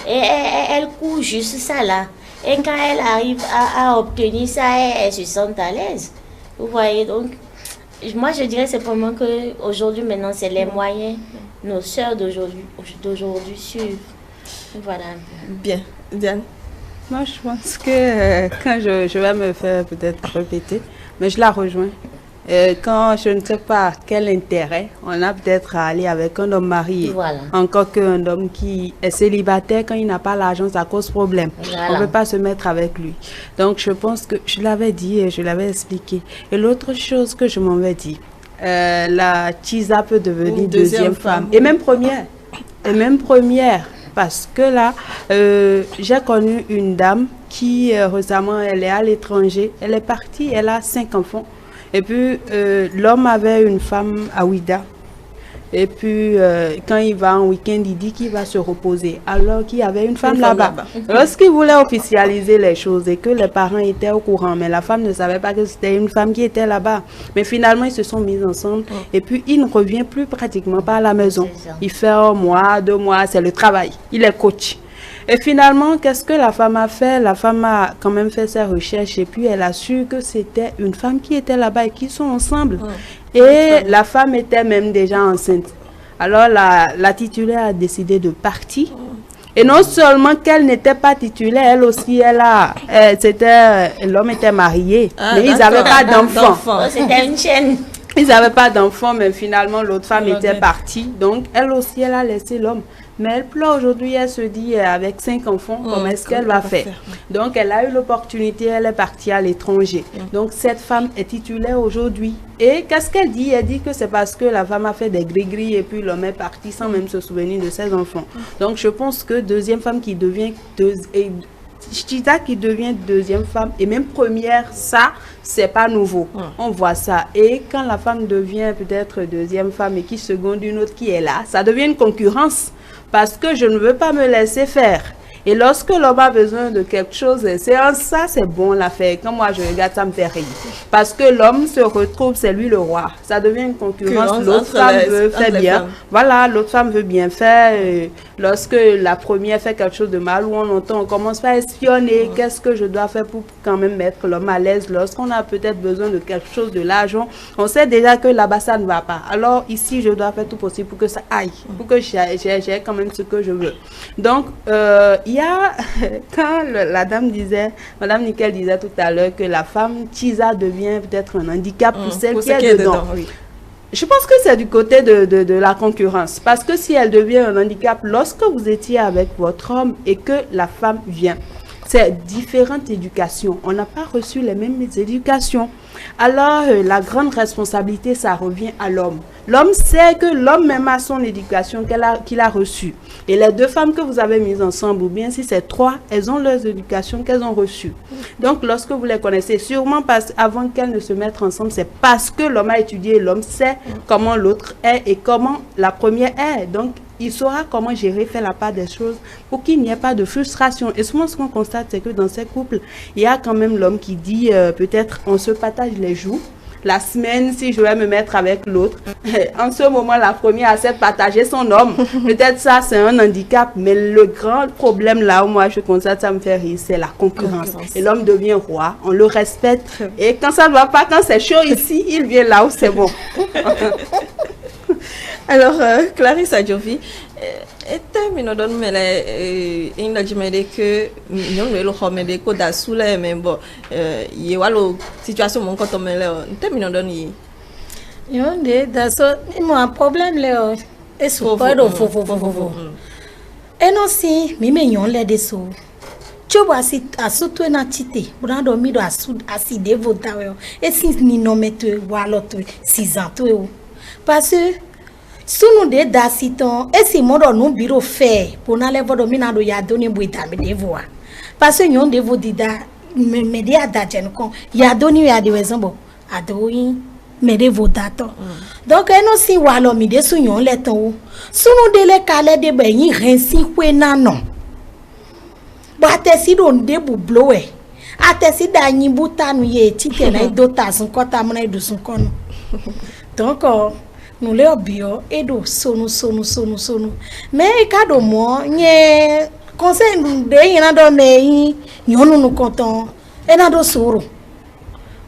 Et elle court juste ça là. Et quand elle arrive à obtenir ça, elle se sent à l'aise. Vous voyez, donc, moi je dirais simplement qu'aujourd'hui, maintenant, c'est les moyens. Nos sœurs d'aujourd'hui suivent. Voilà. Bien. Diane? Moi, je pense que quand je vais me faire peut-être répéter, mais je la rejoins. Quand je ne sais pas quel intérêt, on a peut-être à aller avec un homme marié. Voilà. Encore qu'un homme qui est célibataire, quand il n'a pas l'argent, ça cause problème. Voilà. On ne peut pas se mettre avec lui. Donc, je pense que je l'avais dit et je l'avais expliqué. Et l'autre chose que je m'en vais dire, la Tisa peut devenir deuxième femme. Et même première. Parce que là, j'ai connu une dame qui récemment, elle est à l'étranger. Elle est partie, elle a 5 enfants. Et puis, l'homme avait une femme à Ouida. Et puis, quand il va en week-end, il dit qu'il va se reposer. Alors qu'il y avait une femme là-bas. Lorsqu'il voulait officialiser les choses et que les parents étaient au courant, mais la femme ne savait pas que c'était une femme qui était là-bas. Mais finalement, ils se sont mis ensemble. Et puis, il ne revient plus pratiquement pas à la maison. Il fait 1 mois, 2 mois, c'est le travail. Il est coach. Et finalement, qu'est-ce que la femme a fait? La femme a quand même fait ses recherches et puis elle a su que c'était une femme qui était là-bas et qui sont ensemble. Et la femme était même déjà enceinte. Alors la titulaire a décidé de partir. Et non seulement qu'elle n'était pas titulaire, elle aussi, l'homme était marié, mais ils n'avaient pas d'enfant. C'était une chaîne. Ils n'avaient pas d'enfant, mais finalement l'autre femme était partie. Donc elle aussi, elle a laissé l'homme. Mais elle pleure aujourd'hui, elle se dit avec 5 enfants, comment est-ce qu'elle va faire? Donc elle a eu l'opportunité, elle est partie à l'étranger. Donc cette femme est titulaire aujourd'hui. Et qu'est-ce qu'elle dit? Elle dit que c'est parce que la femme a fait des gris-gris et puis l'homme est parti sans même se souvenir de ses enfants. Donc je pense que deuxième femme qui devient deuxième femme et même première, ça, c'est pas nouveau. On voit ça. Et quand la femme devient peut-être deuxième femme et qui seconde une autre qui est là, ça devient une concurrence. Parce que je ne veux pas me laisser faire. Et lorsque l'homme a besoin de quelque chose, ça c'est bon l'affaire. Quand moi je regarde, ça me fait rire. Parce que l'homme se retrouve, c'est lui le roi. Ça devient une concurrence. L'autre femme veut faire bien. Voilà, l'autre femme veut bien faire. Lorsque la première fait quelque chose de mal, où on commence à espionner. Qu'est-ce que je dois faire pour quand même mettre l'homme à l'aise? Lorsqu'on a peut-être besoin de quelque chose, de l'argent, on sait déjà que là-bas ça ne va pas. Alors ici, je dois faire tout possible pour que ça aille, pour que j'ai quand même ce que je veux. Donc, il y a, quand la dame disait, Madame Nickel disait tout à l'heure que la femme Tisa devient peut-être un handicap pour celle qui est dedans. Oui. Je pense que c'est du côté de la concurrence. Parce que si elle devient un handicap, lorsque vous étiez avec votre homme et que la femme vient, c'est différentes éducations. On n'a pas reçu les mêmes éducations. Alors, la grande responsabilité, ça revient à l'homme. L'homme sait que l'homme même a son éducation qu'il a reçue. Et les deux femmes que vous avez mises ensemble, ou bien si c'est trois, elles ont leurs éducations qu'elles ont reçues. Donc, lorsque vous les connaissez, sûrement avant qu'elles ne se mettent ensemble, c'est parce que l'homme a étudié, l'homme sait comment l'autre est et comment la première est. Donc, il saura comment gérer, faire la part des choses pour qu'il n'y ait pas de frustration. Et souvent, ce qu'on constate, c'est que dans ces couples, il y a quand même l'homme qui dit, peut-être, on se partage les jours. La semaine, si je vais me mettre avec l'autre, en ce moment, la première essaie de partager son homme. Peut-être ça, c'est un handicap, mais le grand problème là où moi je constate, ça me fait rire, c'est la concurrence. Et l'homme devient roi, on le respecte. Et quand ça ne va pas, quand c'est chaud ici, il vient là où c'est bon. Alors, Clarisse Adjovi, termino don mele inda jimede que ñon le xomede ko da sule mais bon ye walo situation mon ko to mele termino don yi yonde da so mo un problème le e so pas do fo e no si mi me ñon le de so chobo asi asutu na tite brando mi do asi de vota we e si ni no meto walo to 6 ans to parce que sunu de da siton esi modo no biro fe pona levo do mina do ya doni buita me devoa parce que nyon devo dida me dia da jen kon ya doni ya de wezambo adoyi me devo dato donc eno si walo mi de sunyon le ton sunu de le kale de be yin rensi kwe nanon ba te si do de bu blowe ate si da yin butanu ye tite na dota sun kota mona do sun kono donc nous les bio et do sonu mais kado mo nye conseil de yana do me nyonu nu konton e na do soro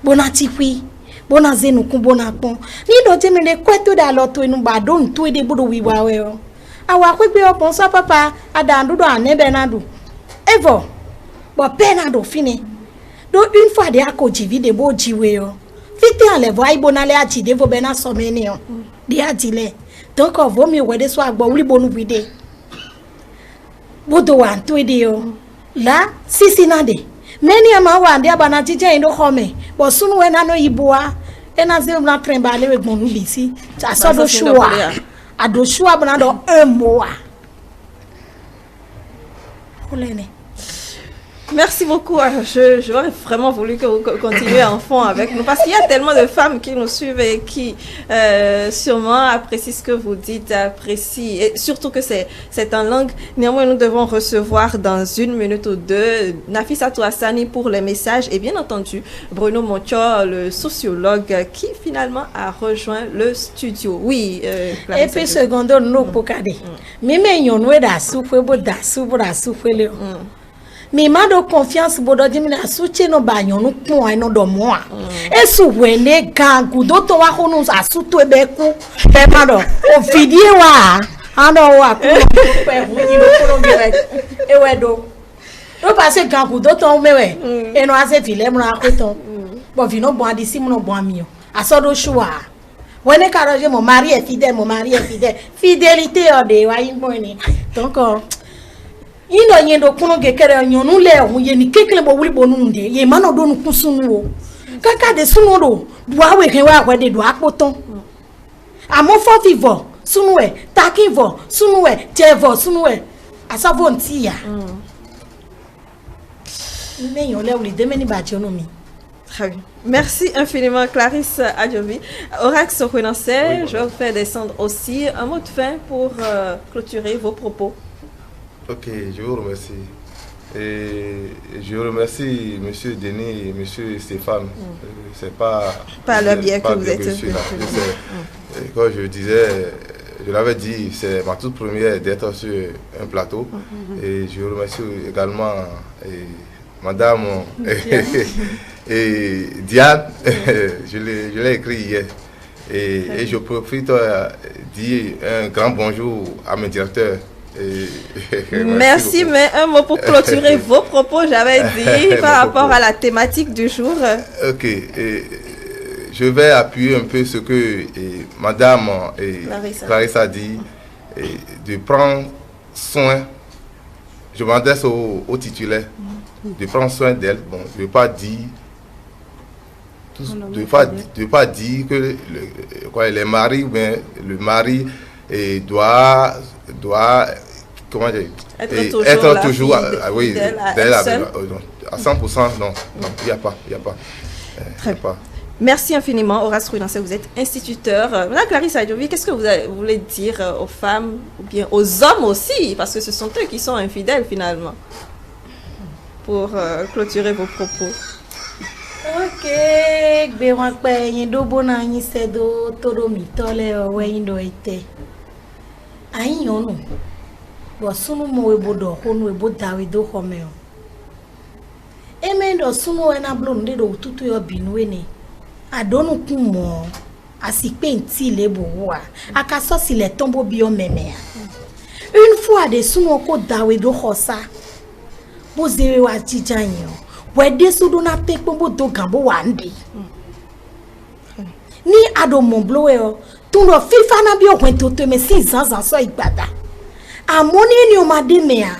bona tikwi bona zenu ku bona pon ni do teme le kweto da lo to inu ba do ntu de budo wiwa we o awa kwe gbe opon so papa adandu do anebe na do evo bo pena do fini do une fois de akoji vide bo jiwe o fite enlevo ai bona le ati de vo bena so meni o dia dile donc on vaut mieux wede so agbo wuli bonu vide bodo wan to de o la sisi nade meni ama wa ndia bana tije ndo home bo sunu we na no ibua e na ze na tremba le we gbonu bisi aso do shua ado shua bana do un mois olene. Merci beaucoup. J'aurais vraiment voulu que vous continuiez en fond avec nous parce qu'il y a tellement de femmes qui nous suivent et qui sûrement apprécient ce que vous dites, apprécient et surtout que c'est en langue. Néanmoins, nous devons recevoir dans 1 minute ou 2 Nafissatou Hassani pour les messages et bien entendu Bruno Moncho, le sociologue qui finalement a rejoint le studio. Oui. Et puis secondo nous pour cader. Mime yonwe da souffre bo da souffre le. Mais ma de confiance bodo dimina suche no banyo no kun ai no do mo a esu wene gangu do to wa honu asutu ebeku pe ma do o fidie wa ano wa ku pe hu ni no ko direct e wedo do passe gangu do to mewe e no ase file mu na ko ton bo vino bon adisi mu no bon ami o asodo shuwa wene karoje mon mari est fidèle fidélité o de wa yin ni donc indo nyendo kuno gekere nyonu le hu ye ni kekele bo wuli bonu nde ye mano do nu kusunu o kaka de sunu do bua we ken wa de do apoton amo fo vivo sunu e takivo sunu e tevo sunu e asavo ntia mais yon le wuli de meni ba mi. Très bien. Merci infiniment Clarisse Adjovi. Orax Sokonansé, je vais vous faire descendre aussi un mot de fin pour clôturer vos propos. Ok, je vous remercie. Et je remercie M. Denis et M. Stéphane. C'est pas le bien que vous êtes. Comme je disais, je l'avais dit, c'est ma toute première d'être sur un plateau. Et je remercie également Madame et Diane. Je l'ai écrit hier. Et je profite de dire un grand bonjour à mes directeurs. Merci, mais un mot pour clôturer vos propos, j'avais dit, par rapport à la thématique du jour. Ok, je vais appuyer un peu ce que Madame Clarissa a dit, de prendre soin, je m'adresse au titulaire, de prendre soin d'elle. Bon, je ne veux pas dire, pas dire que les maris, mais le mari doit comment dire, être toujours oui, d'elle à 100%. Non, il n'y a pas. Très bien. Merci infiniment, Horace Runancé, vous êtes instituteur. Madame Clarisse Adjovi, qu'est-ce que vous voulez dire aux femmes ou bien aux hommes aussi, parce que ce sont eux qui sont infidèles finalement, pour clôturer vos propos. Ok, sunu mo ebodo honu eboda we do homeo emendo sunu ena blo nde do tutu yo binwe ni adonu kumo asipe nti lebo wa akaso sile tombo bi o meme une fois de sunu ko dawe do hosa bo zewe wa jijanyo we de sudu na pe pombo do gambo wa ndi ni ado mon blo e o tuno fifa na bi o kwento to me 6 ans so igbada amoni ni o mademea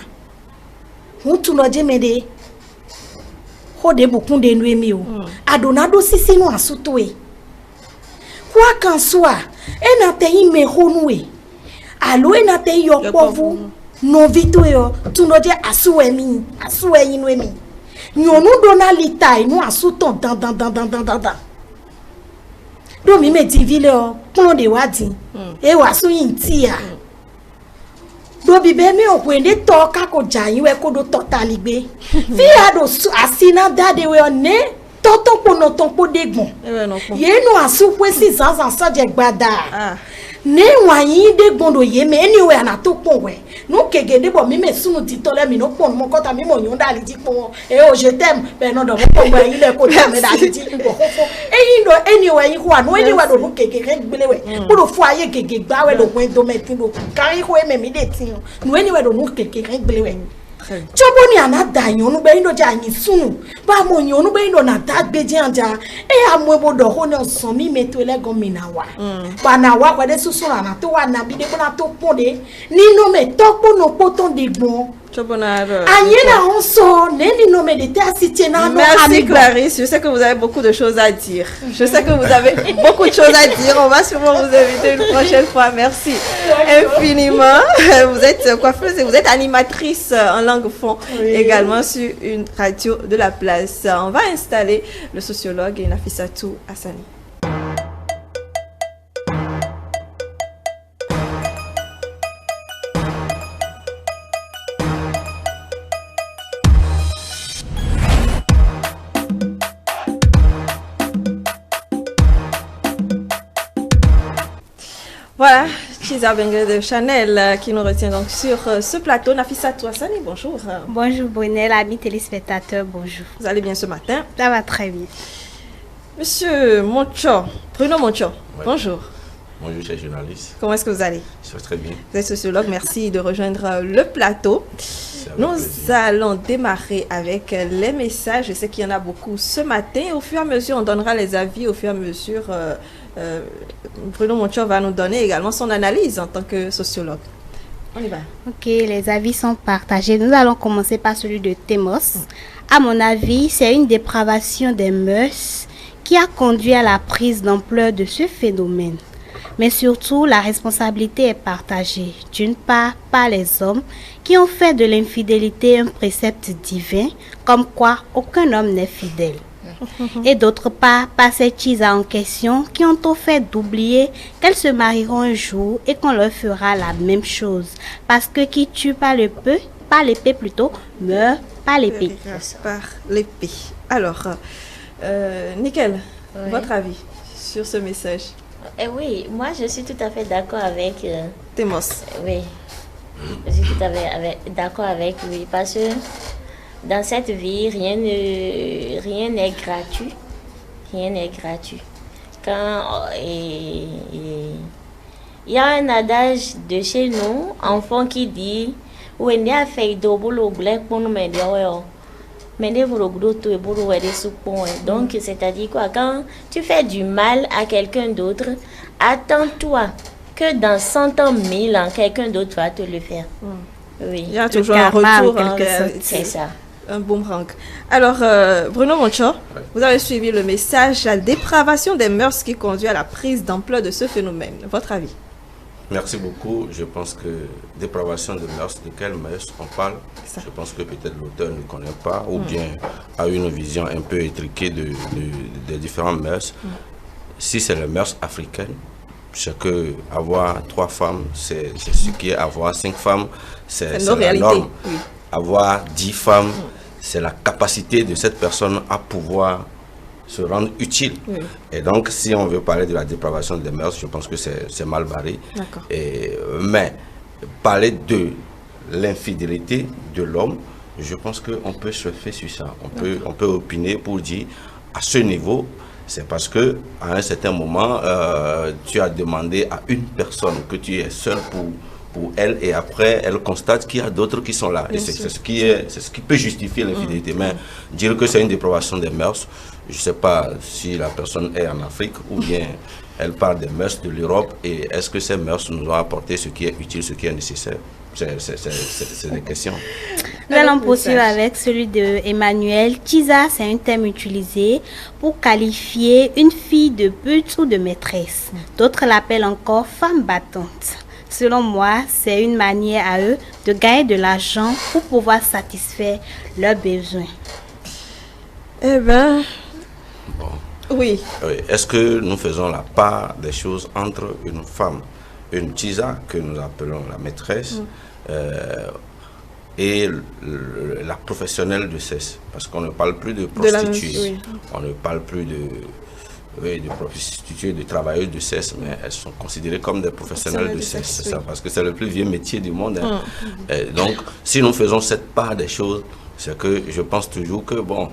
hutu no jemede hode bukunde nu emi o adonado sisi no asuto e kwa kansua ena te ime honu e alo ena te yopovu no vito e o tuno je asuwe yin emi nyonu dona litai no asuto dan do mi me divile o pon de wadi e wasu yin ti a do bibe mi o kwende to ka ko jayin we ko do totally gbe fi ado asina dade we one toto pono tonpo degbon ye no asu pe 6 ans so je gbada ne wayin degbon do ye me anyway na to pon we no kegede bo mi me sunu ti tole mi no pon mo kota mi mo yun dali ji pon e o je t'aime be no do mo pon we ile ko teme dali ji ko fofo eyin do anyway yin ko anu anyway do kegere gbele we ko do fu aye gege gba we do wen do metin do kan ko e me mi de tin no anyway do no kegere gbele we chobo ni anada yonu be ndo ja yin sunu ba mo yonu be ndo na ta gbeje anja e amwebo do ho ne son mi meto le gomina wa ba na wa kwa de susu na to wa na bi de na to ponde ni no me to no poton de gbon chobo na ro ayena on so ne ni no me de ta cité na no. Merci Clarisse, je sais que vous avez beaucoup de choses à dire. Je sais que vous avez beaucoup de choses à dire. On va sûrement vous inviter une prochaine fois. Merci infiniment. Vous êtes coiffeuse et vous êtes animatrice en langue fond également sur une radio de la place. On va installer le sociologue Nafissatou Hassani. Voilà, Chiza Bengue de Chanel qui nous retient donc sur ce plateau. Nafissatou Hassani, bonjour. Bonjour Brunel, amis téléspectateurs, bonjour. Vous allez bien ce matin? Ça va très bien. Monsieur Moncho, Bruno Moncho, bonjour. Bonjour, chers journalistes. Comment est-ce que vous allez? Ça va très bien. Vous êtes sociologue, merci de rejoindre le plateau. Nous allons démarrer avec les messages. Je sais qu'il y en a beaucoup ce matin. Au fur et à mesure, on donnera les avis. Au fur et à mesure, Bruno Moncho va nous donner également son analyse en tant que sociologue. On y va. Ok, les avis sont partagés. Nous allons commencer par celui de Temos. À mon avis, c'est une dépravation des mœurs qui a conduit à la prise d'ampleur de ce phénomène. Mais surtout, la responsabilité est partagée, d'une part par les hommes qui ont fait de l'infidélité un précepte divin, comme quoi aucun homme n'est fidèle. Et d'autre part par ces Chiza en question qui ont tout fait d'oublier qu'elles se marieront un jour et qu'on leur fera la même chose. Parce que qui tue par l'épée plutôt meurt par l'épée. Par l'épée. Alors, Nickel, Oui. votre avis sur ce message? Oui, moi je suis tout à fait d'accord avec Temos. Oui, je suis tout à fait d'accord avec lui parce que dans cette vie, rien n'est gratuit. Rien n'est gratuit. Il y a un adage de chez nous, enfant, qui dit donc, c'est-à-dire quoi? Quand tu fais du mal à quelqu'un d'autre, attends-toi que dans 100 ans, 1000 ans, quelqu'un d'autre va te le faire. Oui. Il y a toujours un retour en réalité. C'est ça. Un boomerang. Alors, Bruno Moncho, vous avez suivi le message, la dépravation des mœurs qui conduit à la prise d'ampleur de ce phénomène. Votre avis? Merci beaucoup. Je pense que dépravation de mœurs, de quelles mœurs on parle? Je pense que peut-être l'auteur ne connaît pas ou bien a une vision un peu étriquée des différentes mœurs. Si c'est les mœurs africaines, c'est que avoir 3 femmes, c'est ce qui est avoir 5 femmes, c'est la norme. Oui. Avoir 10 femmes, c'est la capacité de cette personne à pouvoir se rendre utile. Oui. Et donc, si on veut parler de la dépravation des mœurs, je pense que c'est mal barré. Mais parler de l'infidélité de l'homme, je pense qu'on peut surfer sur ça. On peut opiner pour dire, à ce niveau, c'est parce que à un certain moment, tu as demandé à une personne que tu es seul pour elle, et après elle constate qu'il y a d'autres qui sont là. Et c'est ce qui peut justifier l'infidélité. Mais dire que c'est une dépravation des mœurs, je ne sais pas si la personne est en Afrique ou bien elle parle des mœurs de l'Europe, et est-ce que ces mœurs nous ont apporté ce qui est utile, ce qui est nécessaire? C'est des questions. Nous allons poursuivre avec celui de Emmanuel. Tisa, c'est un terme utilisé pour qualifier une fille de pute ou de maîtresse. D'autres l'appellent encore femme battante. Selon moi, c'est une manière à eux de gagner de l'argent pour pouvoir satisfaire leurs besoins. Eh bien, oui. Est-ce que nous faisons la part des choses entre une femme, une tisa, que nous appelons la maîtresse, et la professionnelle de sexe? Parce qu'on ne parle plus de prostituées, on ne parle plus de prostituées, de travailleuses de sexe, mais elles sont considérées comme des professionnels de sexe, c'est ça, parce que c'est le plus vieux métier du monde. Donc, si nous faisons cette part des choses, c'est que je pense toujours que, bon,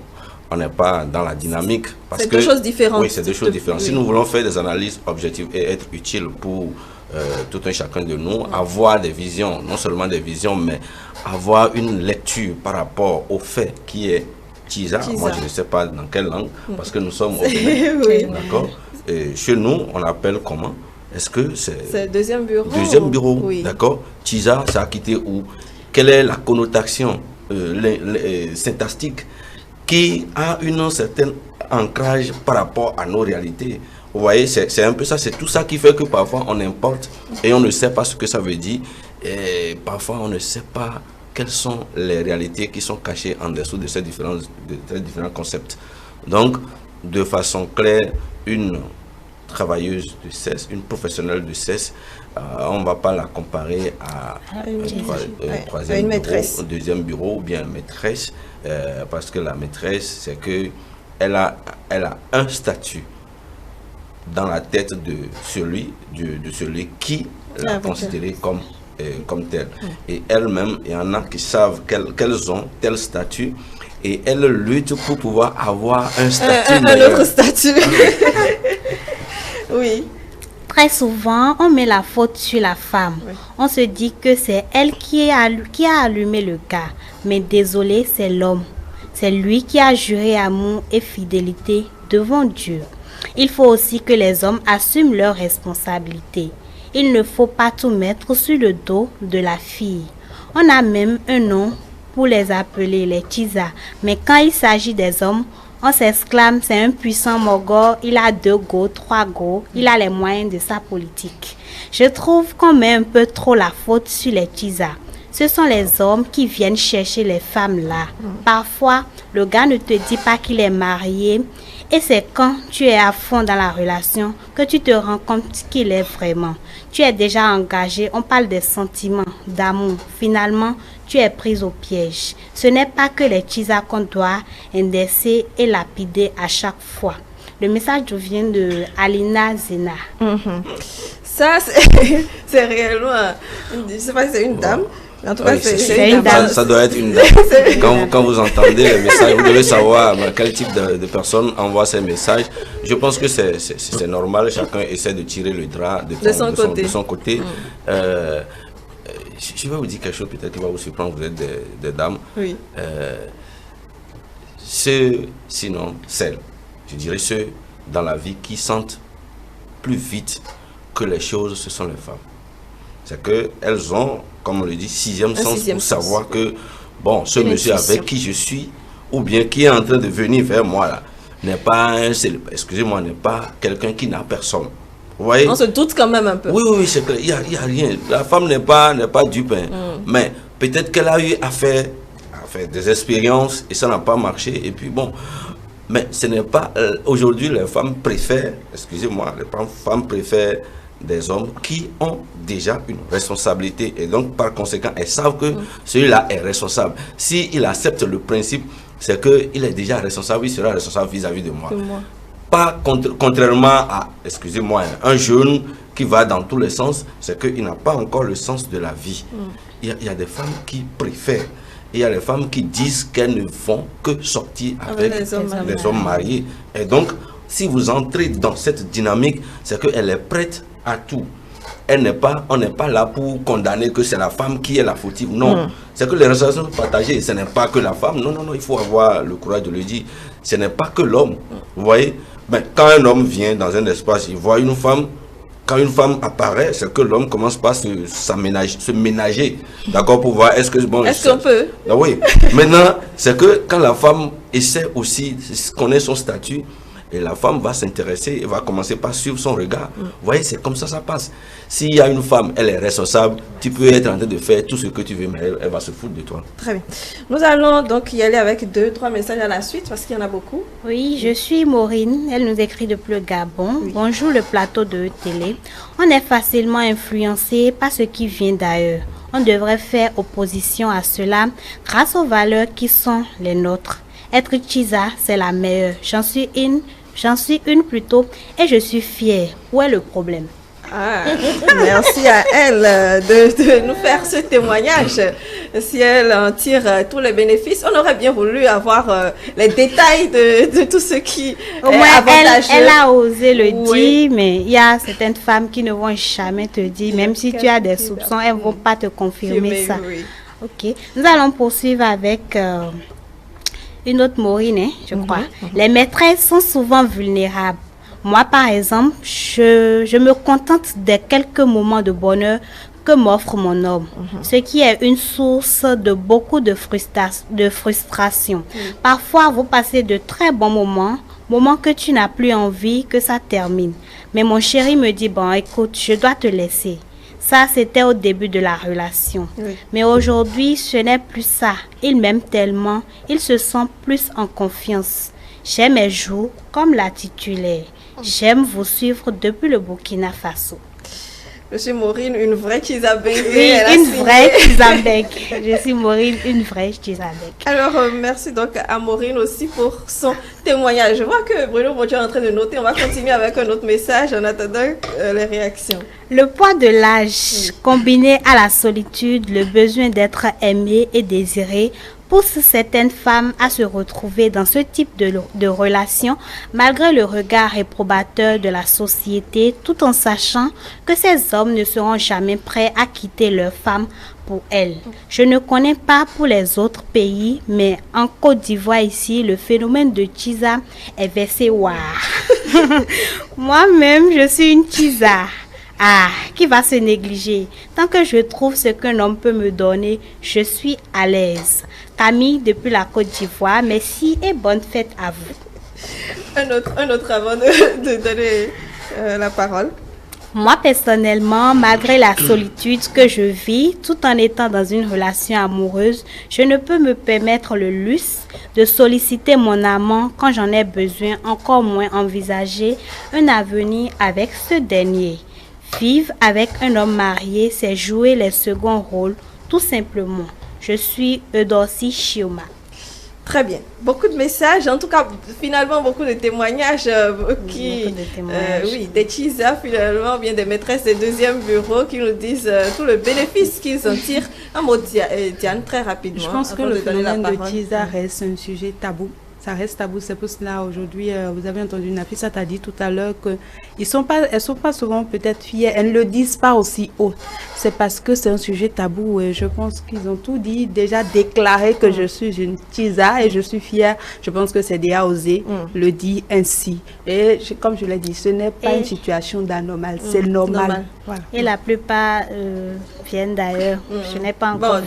on n'est pas dans la dynamique. C'est deux choses différentes. Oui, c'est deux choses différentes. Si nous voulons faire des analyses objectives et être utiles pour tout un chacun de nous, avoir des visions, non seulement des visions, mais avoir une lecture par rapport au fait qui est Tisa. Moi, je ne sais pas dans quelle langue, parce que nous sommes au Bénin. D'accord. Et chez nous, on appelle comment? Est-ce que c'est deuxième bureau? Deuxième bureau, d'accord. Tisa, ça a quitté où? Quelle est la connotation syntaxique qui a un certain ancrage par rapport à nos réalités? Vous voyez, c'est un peu ça, c'est tout ça qui fait que parfois on importe et on ne sait pas ce que ça veut dire, et parfois on ne sait pas quelles sont les réalités qui sont cachées en dessous de ces différents concepts. Donc, de façon claire, une travailleuse de sexe, une professionnelle de sexe, on ne va pas la comparer à troisième bureau, deuxième bureau ou bien maîtresse, parce que la maîtresse, c'est que elle a un statut dans la tête de celui qui l'a considéré comme tel. Et elle-même, il y en a qui savent qu'elles ont tel statut, et elles luttent pour pouvoir avoir un statut. Un autre statut. Oui. Très souvent, on met la faute sur la femme. On se dit que c'est elle qui a allumé le gars. Mais désolé, c'est l'homme. C'est lui qui a juré amour et fidélité devant Dieu. Il faut aussi que les hommes assument leurs responsabilités. Il ne faut pas tout mettre sur le dos de la fille. On a même un nom pour les appeler les Tisa. Mais quand il s'agit des hommes, on s'exclame, c'est un puissant mogol, il a 2 go, 3 go, il a les moyens de sa politique. Je trouve qu'on met un peu trop la faute sur les Tisa. Ce sont les hommes qui viennent chercher les femmes là. Parfois, le gars ne te dit pas qu'il est marié, et c'est quand tu es à fond dans la relation que tu te rends compte qu'il est vraiment. Tu es déjà engagé, on parle des sentiments, d'amour. Finalement, tu es prise au piège. Ce n'est pas que les Tchisa qu'on doit indexer et lapider à chaque fois. Le message vient de Alina Zena. Ça, c'est réellement, je ne sais pas si c'est une dame. En tout cas, c'est une dame. Ça doit être une dame. Quand vous entendez les messages, vous devez savoir quel type de personne envoie ces messages. Je pense que c'est normal, chacun essaie de tirer le drap de son côté. Je vais vous dire quelque chose peut-être qui va vous surprendre, vous êtes des dames. Oui. Sinon, celles, je dirais ceux dans la vie qui sentent plus vite que les choses, ce sont les femmes. C'est qu'elles ont, comme on le dit, sixième sens pour savoir que, bon, ce monsieur avec qui je suis, ou bien qui est en train de venir vers moi, là, n'est pas excusez-moi, n'est pas quelqu'un qui n'a personne. Vous voyez? On se doute quand même un peu. Oui, c'est qu'il n'y a rien. La femme n'est pas dupe. Mais peut-être qu'elle a eu à faire des expériences et ça n'a pas marché. Et puis bon, mais ce n'est pas... Aujourd'hui, les femmes préfèrent, excusez-moi, les femmes préfèrent des hommes qui ont déjà une responsabilité. Et donc, par conséquent, elles savent que celui-là est responsable. S'il accepte le principe, c'est qu'il est déjà responsable, il sera responsable vis-à-vis de moi. Pas contrairement à, excusez-moi, un jeune qui va dans tous les sens, c'est qu'il n'a pas encore le sens de la vie. Il y a des femmes qui préfèrent. Et il y a les femmes qui disent qu'elles ne vont que sortir avec les hommes mariés. Et donc, si vous entrez dans cette dynamique, c'est qu'elle est prête à tout. On n'est pas là pour condamner que c'est la femme qui est la fautive. Non, c'est que les responsabilités sont partagées. Ce n'est pas que la femme. Non, il faut avoir le courage de le dire. Ce n'est pas que l'homme. Vous voyez, mais quand un homme vient dans un espace, il voit une femme. Quand une femme apparaît, c'est que l'homme commence par se ménager, d'accord, pour voir est-ce qu'on peut. Ah oui. Maintenant, c'est que quand la femme essaie aussi de connaître son statut, et la femme va s'intéresser et va commencer par suivre son regard. Vous voyez, c'est comme ça passe. S'il y a une femme, elle est responsable, tu peux être en train de faire tout ce que tu veux, mais elle va se foutre de toi. Très bien. Nous allons donc y aller avec 2-3 messages à la suite, parce qu'il y en a beaucoup. Oui, je suis Maureen. Elle nous écrit depuis le Gabon. Oui. Bonjour le plateau de télé. On est facilement influencé par ce qui vient d'ailleurs. On devrait faire opposition à cela grâce aux valeurs qui sont les nôtres. Être Tchisa, c'est la meilleure. J'en suis une plutôt et je suis fière. Où est le problème? Merci à elle de nous faire ce témoignage. Si elle en tire tous les bénéfices, on aurait bien voulu avoir les détails de tout ce qui est avantageux. Elle a osé le dire, mais il y a certaines femmes qui ne vont jamais te dire, même si tu as des soupçons, elles ne vont pas te confirmer ça. Ok, nous allons poursuivre avec... une autre Maureen, je crois. Les maîtresses sont souvent vulnérables. Moi, par exemple, je me contente des quelques moments de bonheur que m'offre mon homme, ce qui est une source de beaucoup de frustration. Parfois, vous passez de très bons moments que tu n'as plus envie que ça termine. Mais mon chéri me dit, bon, écoute, je dois te laisser. Ça, c'était au début de la relation. Mais aujourd'hui, ce n'est plus ça. Il m'aime tellement. Il se sent plus en confiance. J'aime mes jours comme la titulaire. J'aime vous suivre depuis le Burkina Faso. Monsieur Maureen, une vraie Tchizabègue. Oui, une vraie Tchizabègue. Je suis Maureen, une vraie Tchizabègue. Alors, merci donc à Maureen aussi pour son témoignage. Je vois que Bruno Mondieu est en train de noter. On va continuer avec un autre message en attendant les réactions. Le poids de l'âge, combiné à la solitude, le besoin d'être aimé et désiré, pousse certaines femmes à se retrouver dans ce type de relation malgré le regard réprobateur de la société, tout en sachant que ces hommes ne seront jamais prêts à quitter leur femme pour elles. Je ne connais pas pour les autres pays, mais en Côte d'Ivoire ici, le phénomène de Tchisa est versé war. Moi-même, je suis une Tchisa. Qui va se négliger? Tant que je trouve ce qu'un homme peut me donner, je suis à l'aise. Camille, depuis la Côte d'Ivoire, merci et bonne fête à vous. Un autre avant de donner la parole. Moi, personnellement, malgré la solitude que je vis, tout en étant dans une relation amoureuse, je ne peux me permettre le luxe de solliciter mon amant quand j'en ai besoin, encore moins envisager un avenir avec ce dernier. Vivre avec un homme marié, c'est jouer les seconds rôles, tout simplement. Je suis Eudorcie Chioma. Très bien. Beaucoup de messages, en tout cas, finalement, beaucoup de témoignages des teasers, finalement, bien des maîtresses des deuxième bureaux qui nous disent tout le bénéfice qu'ils en tirent. Un mot, Diane, très rapidement. Je pense que le phénomène de teaser reste un sujet tabou. Ça reste tabou, c'est pour cela aujourd'hui, vous avez entendu Nafisa t'a dit tout à l'heure que elles sont pas souvent peut-être fières, elles ne le disent pas aussi haut. C'est parce que c'est un sujet tabou et je pense qu'ils ont tout dit, déjà déclaré que je suis une tisa et je suis fière. Je pense que c'est déjà osé le dire ainsi. Et comme je l'ai dit, ce n'est pas une situation d'anormal, c'est normal. Voilà. Et la plupart viennent d'ailleurs. Je n'ai pas encore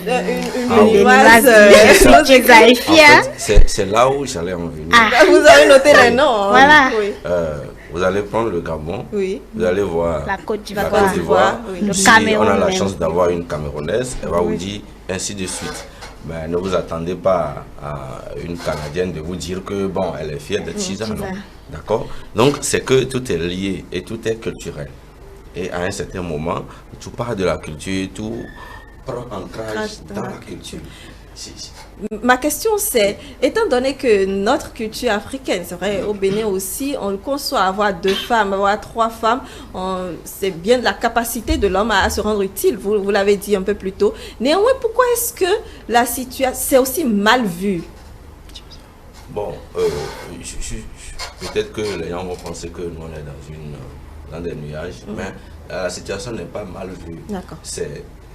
c'est là où j'allais en venir. Vous avez noté les noms. Voilà. Vous allez prendre le Gabon, vous allez voir la Côte d'Ivoire, le Cameroun. On a la chance d'avoir une Camerounaise, elle va vous dire ainsi de suite. Mais ne vous attendez pas à une Canadienne de vous dire que bon, elle est fière d'être Chisa, non. D'accord? Donc c'est que tout est lié et tout est culturel. Et à un certain moment, tout part de la culture, tout prend ancrage dans la culture. Ma question c'est, étant donné que notre culture africaine, c'est vrai, au Bénin aussi, on conçoit avoir 2 femmes, avoir 3 femmes, c'est bien de la capacité de l'homme à se rendre utile, vous l'avez dit un peu plus tôt. Néanmoins, pourquoi est-ce que la situation, c'est aussi mal vu? Bon, peut-être que les gens vont penser que nous on est dans des nuages, mais la situation n'est pas mal vue.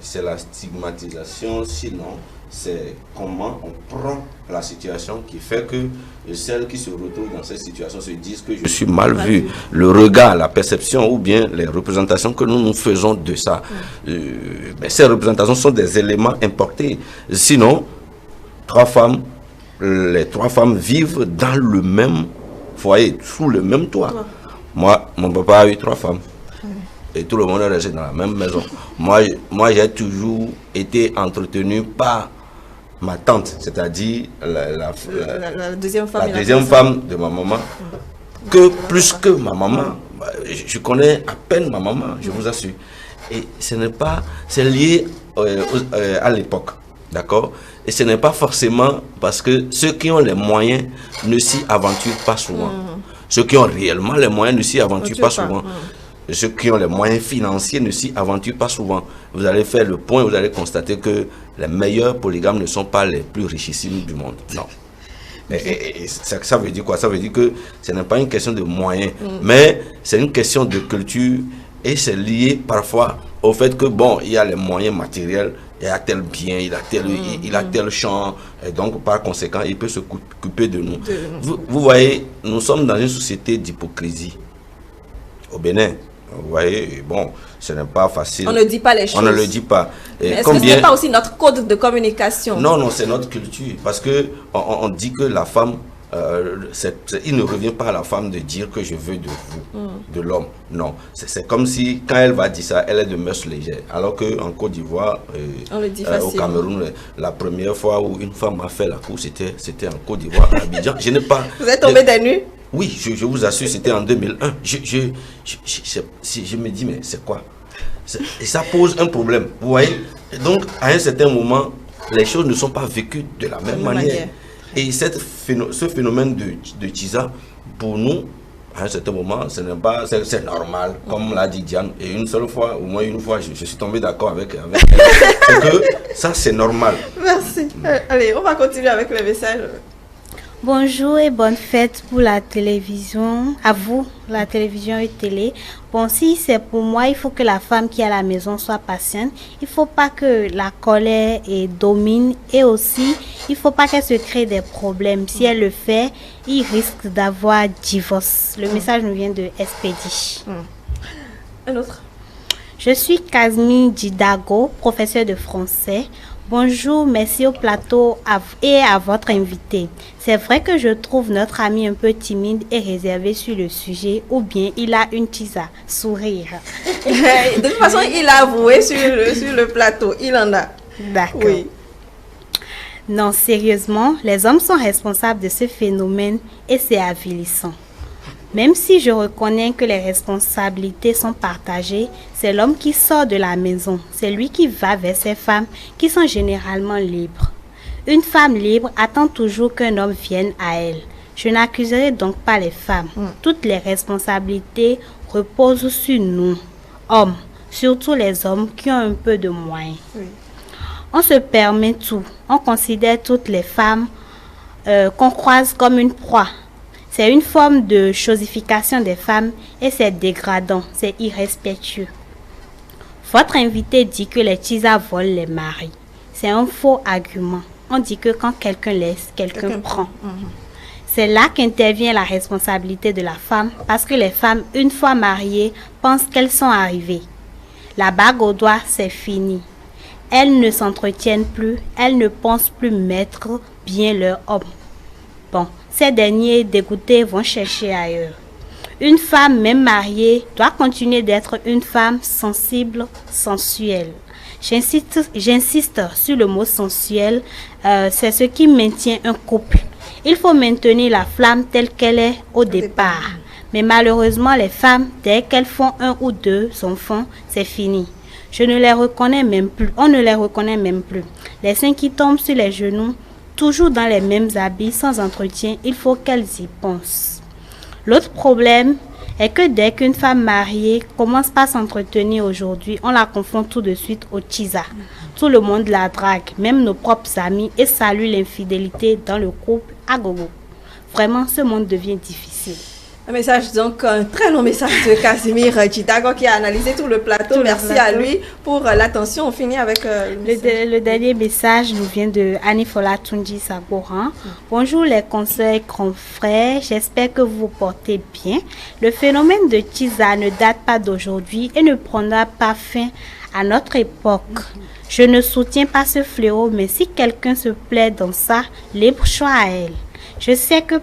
C'est la stigmatisation, sinon c'est comment on prend la situation qui fait que celles qui se retrouvent dans cette situation se disent que je suis mal vu. Le regard, la perception ou bien les représentations que nous faisons de ça. Mais ces représentations sont des éléments importés. Sinon, les 3 femmes vivent dans le même foyer, sous le même toit. Moi, mon papa a eu 3 femmes. Et tout le monde est resté dans la même maison. Moi j'ai toujours été entretenu par ma tante, c'est-à-dire la deuxième femme de ma maman, que plus que ma maman. Je connais à peine ma maman, je vous assure. Et ce n'est pas, c'est lié à l'époque, d'accord? Et ce n'est pas forcément parce que ceux qui ont les moyens ne s'y aventurent pas souvent. Ceux qui ont réellement les moyens ne s'y aventurent pas souvent. Ceux qui ont les moyens financiers ne s'y aventurent pas souvent. Vous allez faire le point, vous allez constater que les meilleurs polygames ne sont pas les plus richissimes du monde. Non. Et ça veut dire quoi? Ça veut dire que ce n'est pas une question de moyens, mais c'est une question de culture et c'est lié parfois au fait que, bon, il y a les moyens matériels, il a tel bien, il a tel champ, et donc par conséquent, il peut se couper de nous. Vous voyez, nous sommes dans une société d'hypocrisie. Au Bénin, vous voyez, bon, ce n'est pas facile. On ne dit pas les choses. On ne le dit pas. Est-ce que ce n'est pas aussi notre code de communication? Non, c'est notre culture. Parce que on dit que la femme, il ne revient pas à la femme de dire que je veux de vous, de l'homme. Non, c'est comme si quand elle va dire ça, elle est de mœurs légères. Alors qu'en Côte d'Ivoire, au Cameroun, la première fois où une femme a fait la cour, c'était en Côte d'Ivoire, à Abidjan. Je n'ai pas. Vous êtes tombé des nues? Oui, je vous assure, c'était en 2001. Je me dis, mais c'est quoi? Et ça pose un problème, vous voyez? Donc, à un certain moment, les choses ne sont pas vécues de la même manière. Et ce phénomène de Chisa, pour nous, à un certain moment, c'est normal, comme l'a dit Diane. Et une seule fois, au moins une fois, je suis tombé d'accord avec elle. C'est que ça, c'est normal. Merci. Allez, on va continuer avec le message. Bonjour et bonne fête pour la télévision, à vous, la télévision et télé. Bon, si c'est pour moi, il faut que la femme qui est à la maison soit patiente. Il ne faut pas que la colère domine et aussi, il ne faut pas qu'elle se crée des problèmes. Si elle le fait, il risque d'avoir divorce. Le message nous vient de SPD. Un autre. Je suis Kazmi Didago, professeur de français. Bonjour, merci au plateau et à votre invité. C'est vrai que je trouve notre ami un peu timide et réservé sur le sujet, ou bien il a une tisa, sourire. De toute façon, il a avoué sur le plateau, il en a. D'accord. Oui. Non, sérieusement, les hommes sont responsables de ce phénomène et c'est avilissant. Même si je reconnais que les responsabilités sont partagées, c'est l'homme qui sort de la maison. C'est lui qui va vers ces femmes qui sont généralement libres. Une femme libre attend toujours qu'un homme vienne à elle. Je n'accuserai donc pas les femmes. Toutes les responsabilités reposent sur nous, hommes, surtout les hommes qui ont un peu de moyens. Oui. On se permet tout. On considère toutes les femmes qu'on croise comme une proie. C'est une forme de chosification des femmes et c'est dégradant, c'est irrespectueux. Votre invité dit que les Tisa volent les maris. C'est un faux argument. On dit que quand quelqu'un laisse, quelqu'un prend. C'est là qu'intervient la responsabilité de la femme parce que les femmes, une fois mariées, pensent qu'elles sont arrivées. La bague au doigt, c'est fini. Elles ne s'entretiennent plus, elles ne pensent plus mettre bien leur homme. Bon, ces derniers dégoûtés vont chercher ailleurs. Une femme, même mariée, doit continuer d'être une femme sensible, sensuelle. J'insiste sur le mot sensuel, c'est ce qui maintient un couple. Il faut maintenir la flamme telle qu'elle est au départ. Mais malheureusement, les femmes, dès qu'elles font 1 ou 2 enfants, c'est fini. Je ne les reconnais même plus. On ne les reconnaît même plus. Les seins qui tombent sur les genoux, toujours dans les mêmes habits, sans entretien, il faut qu'elles y pensent. L'autre problème est que dès qu'une femme mariée commence par s'entretenir aujourd'hui, on la confond tout de suite au Tisa. Tout le monde la drague, même nos propres amis, et salue l'infidélité dans le couple à gogo. Vraiment, ce monde devient difficile. Un message, donc un très long message de Casimir Chidago qui a analysé tout le plateau. Merci à lui pour l'attention. On finit avec le dernier message nous vient de Anifola Tunji Sagoran. Bonjour les conseils confrères, j'espère que vous vous portez bien. Le phénomène de Tisa ne date pas d'aujourd'hui et ne prendra pas fin à notre époque. Je ne soutiens pas ce fléau, mais si quelqu'un se plaît dans ça, libre choix à elle. Je sais que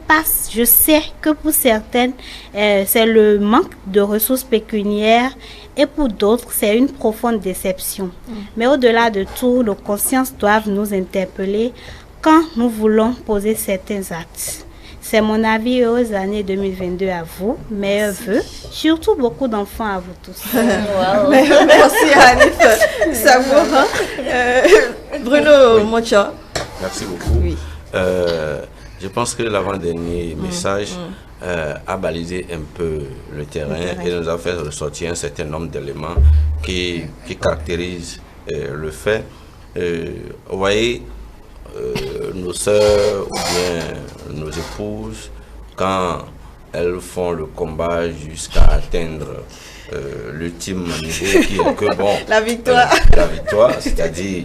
pour certaines, c'est le manque de ressources pécuniaires et pour d'autres, c'est une profonde déception. Mais au-delà de tout, nos consciences doivent nous interpeller quand nous voulons poser certains actes. C'est mon avis. Heureuse année 2022 à vous. Meilleurs vœux. Surtout beaucoup d'enfants à vous tous. Wow. Merci Anif Sagoran. Bruno Mocha. Merci beaucoup. Oui. Je pense que l'avant-dernier message a balisé un peu le terrain et nous a fait ressortir un certain nombre d'éléments qui caractérisent le fait. Vous voyez, nos sœurs ou bien nos épouses, quand elles font le combat jusqu'à atteindre l'ultime niveau qui est que bon, la victoire, c'est-à-dire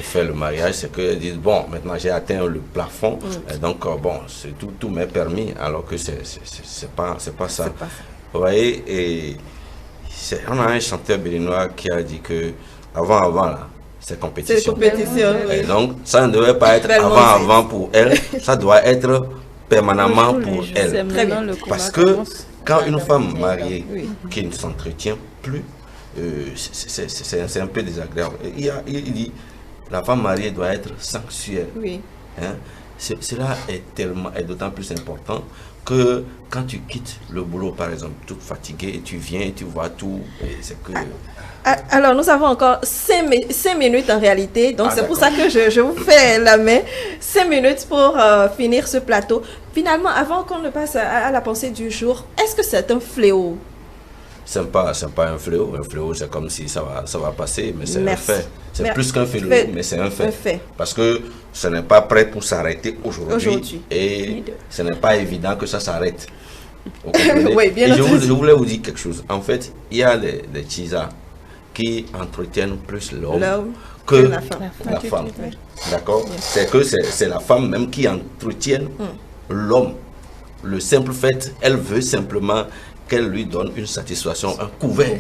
faire le mariage, c'est qu'elles disent bon, maintenant j'ai atteint le plafond, donc bon, c'est tout m'est permis, alors que c'est pas ça. Vous voyez, et on a un chanteur béninois qui a dit que avant là, c'est compétition. Et donc ça ne devait pas être avant pour elle, ça doit être permanemment pour elle. Parce que quand une femme mariée qui ne s'entretient plus, c'est un peu désagréable. Il dit la femme mariée doit être sensuelle. Hein? Cela est d'autant plus important que quand tu quittes le boulot, par exemple, toute fatiguée, et tu viens et tu vois tout, c'est que... Alors, nous avons encore 5 minutes en réalité, donc c'est pour ça que je vous fais la main. 5 minutes pour finir ce plateau. Finalement, avant qu'on ne passe à la pensée du jour, est-ce que c'est un fléau? C'est pas un fléau. Un fléau, c'est comme si ça va passer, mais c'est un fait. C'est plus qu'un fléau, mais c'est un fait. Parce que ce n'est pas prêt pour s'arrêter aujourd'hui. Et ce n'est pas évident que ça s'arrête. Oui, bien entendu. Je voulais vous dire quelque chose. En fait, il y a des Tisa qui entretiennent plus l'homme que la femme. D'accord? C'est que c'est la femme même qui entretient l'homme. Le simple fait, elle veut simplement qu'elle lui donne une satisfaction, un couvert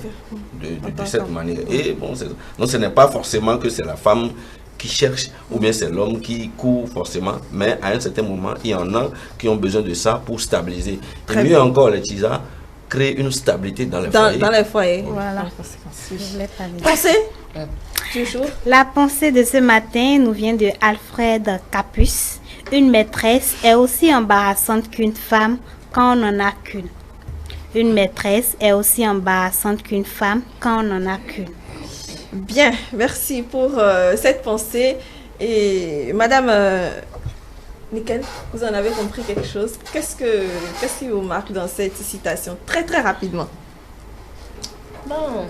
de cette manière. Et bon, donc ce n'est pas forcément que c'est la femme qui cherche ou bien c'est l'homme qui court forcément, mais à un certain moment, il y en a qui ont besoin de ça pour stabiliser. Et mieux encore, les Tisa créent une stabilité dans les foyers. Dans les foyers. Voilà. Pensée toujours. La pensée de ce matin nous vient de Alfred Capus. Une maîtresse est aussi embarrassante qu'une femme quand on n'en a qu'une. une maîtresse est aussi embarrassante qu'une femme quand on n'en a qu'une. Bien, merci pour cette pensée. Et Madame Nickel, vous en avez compris quelque chose. Qu'est-ce qui vous marque dans cette citation? Très très rapidement. Bon,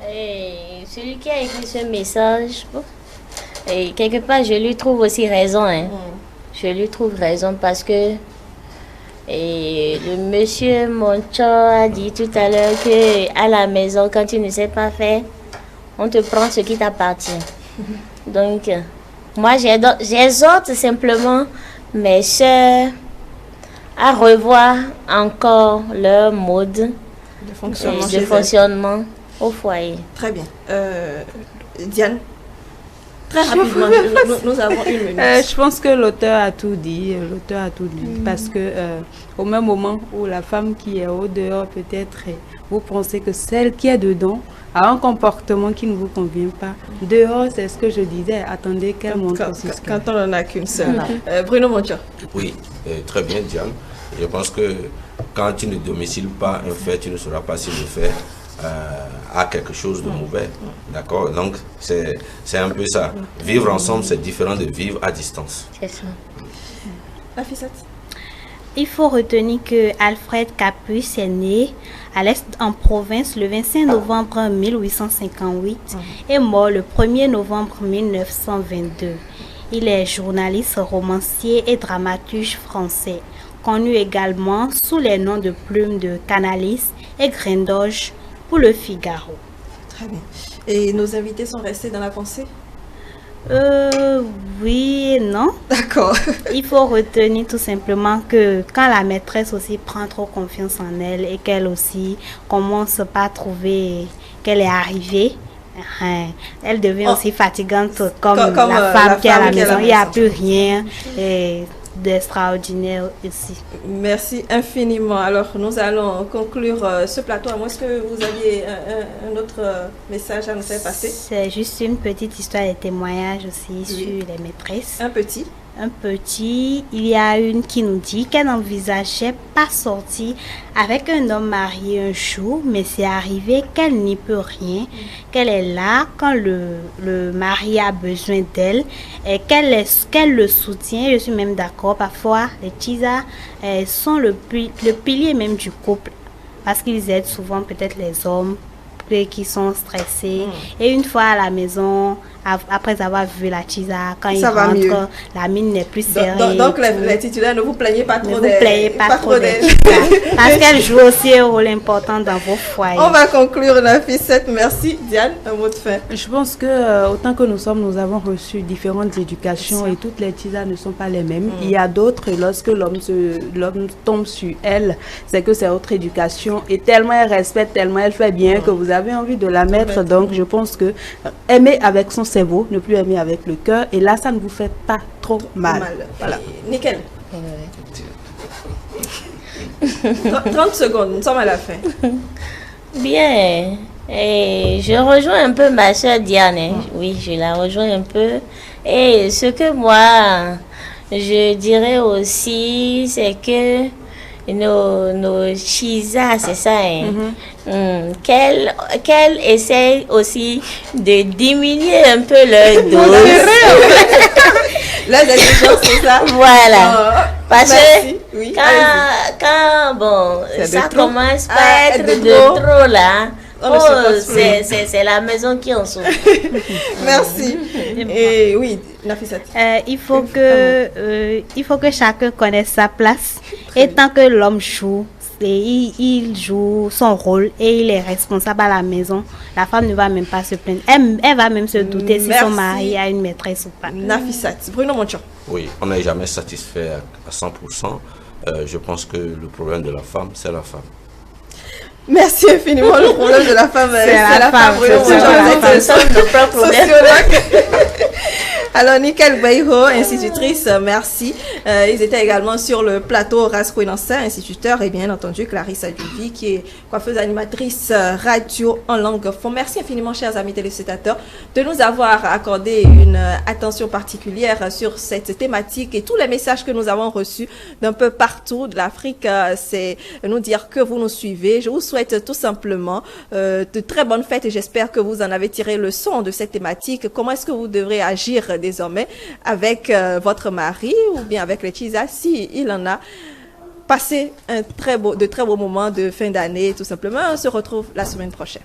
et celui qui a écrit ce message, et quelque part, je lui trouve aussi raison. Je lui trouve raison parce que le monsieur Moncho a dit tout à l'heure qu'à la maison, quand tu ne sais pas faire, on te prend ce qui t'appartient. Donc, moi, j'exhorte simplement mes soeurs à revoir encore leur mode de fonctionnement au foyer. Très bien. Diane, très rapidement, nous avons une minute. Je pense que l'auteur a tout dit. Parce que au même moment où la femme qui est au dehors, peut-être, vous pensez que celle qui est dedans a un comportement qui ne vous convient pas. Dehors, c'est ce que je disais. Attendez qu'elle montre aussi. Quand on n'en a qu'une seule. Bruno Moncho. Oui, très bien, Diane. Je pense que quand tu ne domiciles pas un fait, tu ne sauras pas si le fait a quelque chose de mauvais. D'accord? Donc, c'est un peu ça. Vivre ensemble, c'est différent de vivre à distance. C'est ça. La ficette. Il faut retenir que Alfred Capus est né à l'Est en province le 25 novembre 1858 et mort le 1er novembre 1922. Il est journaliste, romancier et dramaturge français, connu également sous les noms de plumes de Canalis et Grindoge pour le Figaro. Très bien. Et nos invités sont restés dans la pensée? Oui et non. D'accord. Il faut retenir tout simplement que quand la maîtresse aussi prend trop confiance en elle et qu'elle aussi commence pas à trouver qu'elle est arrivée, elle devient aussi fatigante comme la femme qui est à la maison. Il n'y a plus rien d'extraordinaire ici. Merci infiniment. Alors, nous allons conclure ce plateau. À moins que vous aviez un autre message à nous faire passer. C'est juste une petite histoire de témoignage aussi sur les maîtresses. Un petit. Il y a une qui nous dit qu'elle n'envisageait pas sortir avec un homme marié un jour, mais c'est arrivé qu'elle n'y peut rien, qu'elle est là quand le mari a besoin d'elle et qu'elle le soutient. Je suis même d'accord, parfois les tisas sont le pilier même du couple parce qu'ils aident souvent peut-être les hommes qui sont stressés et une fois à la maison, après avoir vu la tisa, quand ils rentrent, la mine n'est plus serrée. Donc les titulaires, ne vous plaignez pas trop d'elle. Ne vous plaignez pas trop d'elle. Parce qu'elle joue aussi un rôle important dans vos foyers. On va conclure la ficette. Merci. Diane, un mot de fin. Je pense que autant que nous sommes, nous avons reçu différentes éducations et toutes les tisas ne sont pas les mêmes. Il y a d'autres, lorsque l'homme tombe sur elle, c'est que c'est autre éducation et tellement elle respecte, tellement elle fait bien que vous avez envie de la mettre. Donc je pense que aimer avec son cerveau, ne plus aimer avec le cœur, et là ça ne vous fait pas trop mal. Voilà. Nickel. 30 secondes, nous sommes à la fin. Bien. Et je rejoins un peu ma soeur Diane. Oui, je la rejoins un peu. Et ce que moi, je dirais aussi, c'est que nos chisas, c'est ça, qu'elle essaye aussi de diminuer un peu leur dose. Les exigences, c'est ça. Voilà. Parce que quand ça commence par être de trop là, c'est la maison qui en souffre. Merci. Et oui, Nafisat. Il faut que chacun connaisse sa place. Et tant que l'homme joue, il joue son rôle et il est responsable à la maison, la femme ne va même pas se plaindre. Elle va même se douter si son mari a une maîtresse ou pas. Nafisat. Bruno Moncho. Oui, on n'est jamais satisfait à 100%. Je pense que le problème de la femme, c'est la femme. Merci infiniment. Le problème de la femme, c'est la femme. Alors, Nickel Bayho, institutrice, merci. Ils étaient également sur le plateau Rasco-Nansa, instituteur, et bien entendu Clarisse Adjouvi, qui est coiffeuse animatrice radio en langue fon. Merci infiniment, chers amis téléspectateurs, de nous avoir accordé une attention particulière sur cette thématique et tous les messages que nous avons reçus d'un peu partout de l'Afrique. C'est nous dire que vous nous suivez. Je vous souhaite tout simplement de très bonnes fêtes et j'espère que vous en avez tiré le son de cette thématique. Comment est-ce que vous devrez agir désormais avec votre mari ou bien avec les Tchisa si il en a passé de très beaux moments de fin d'année tout simplement. On se retrouve la semaine prochaine.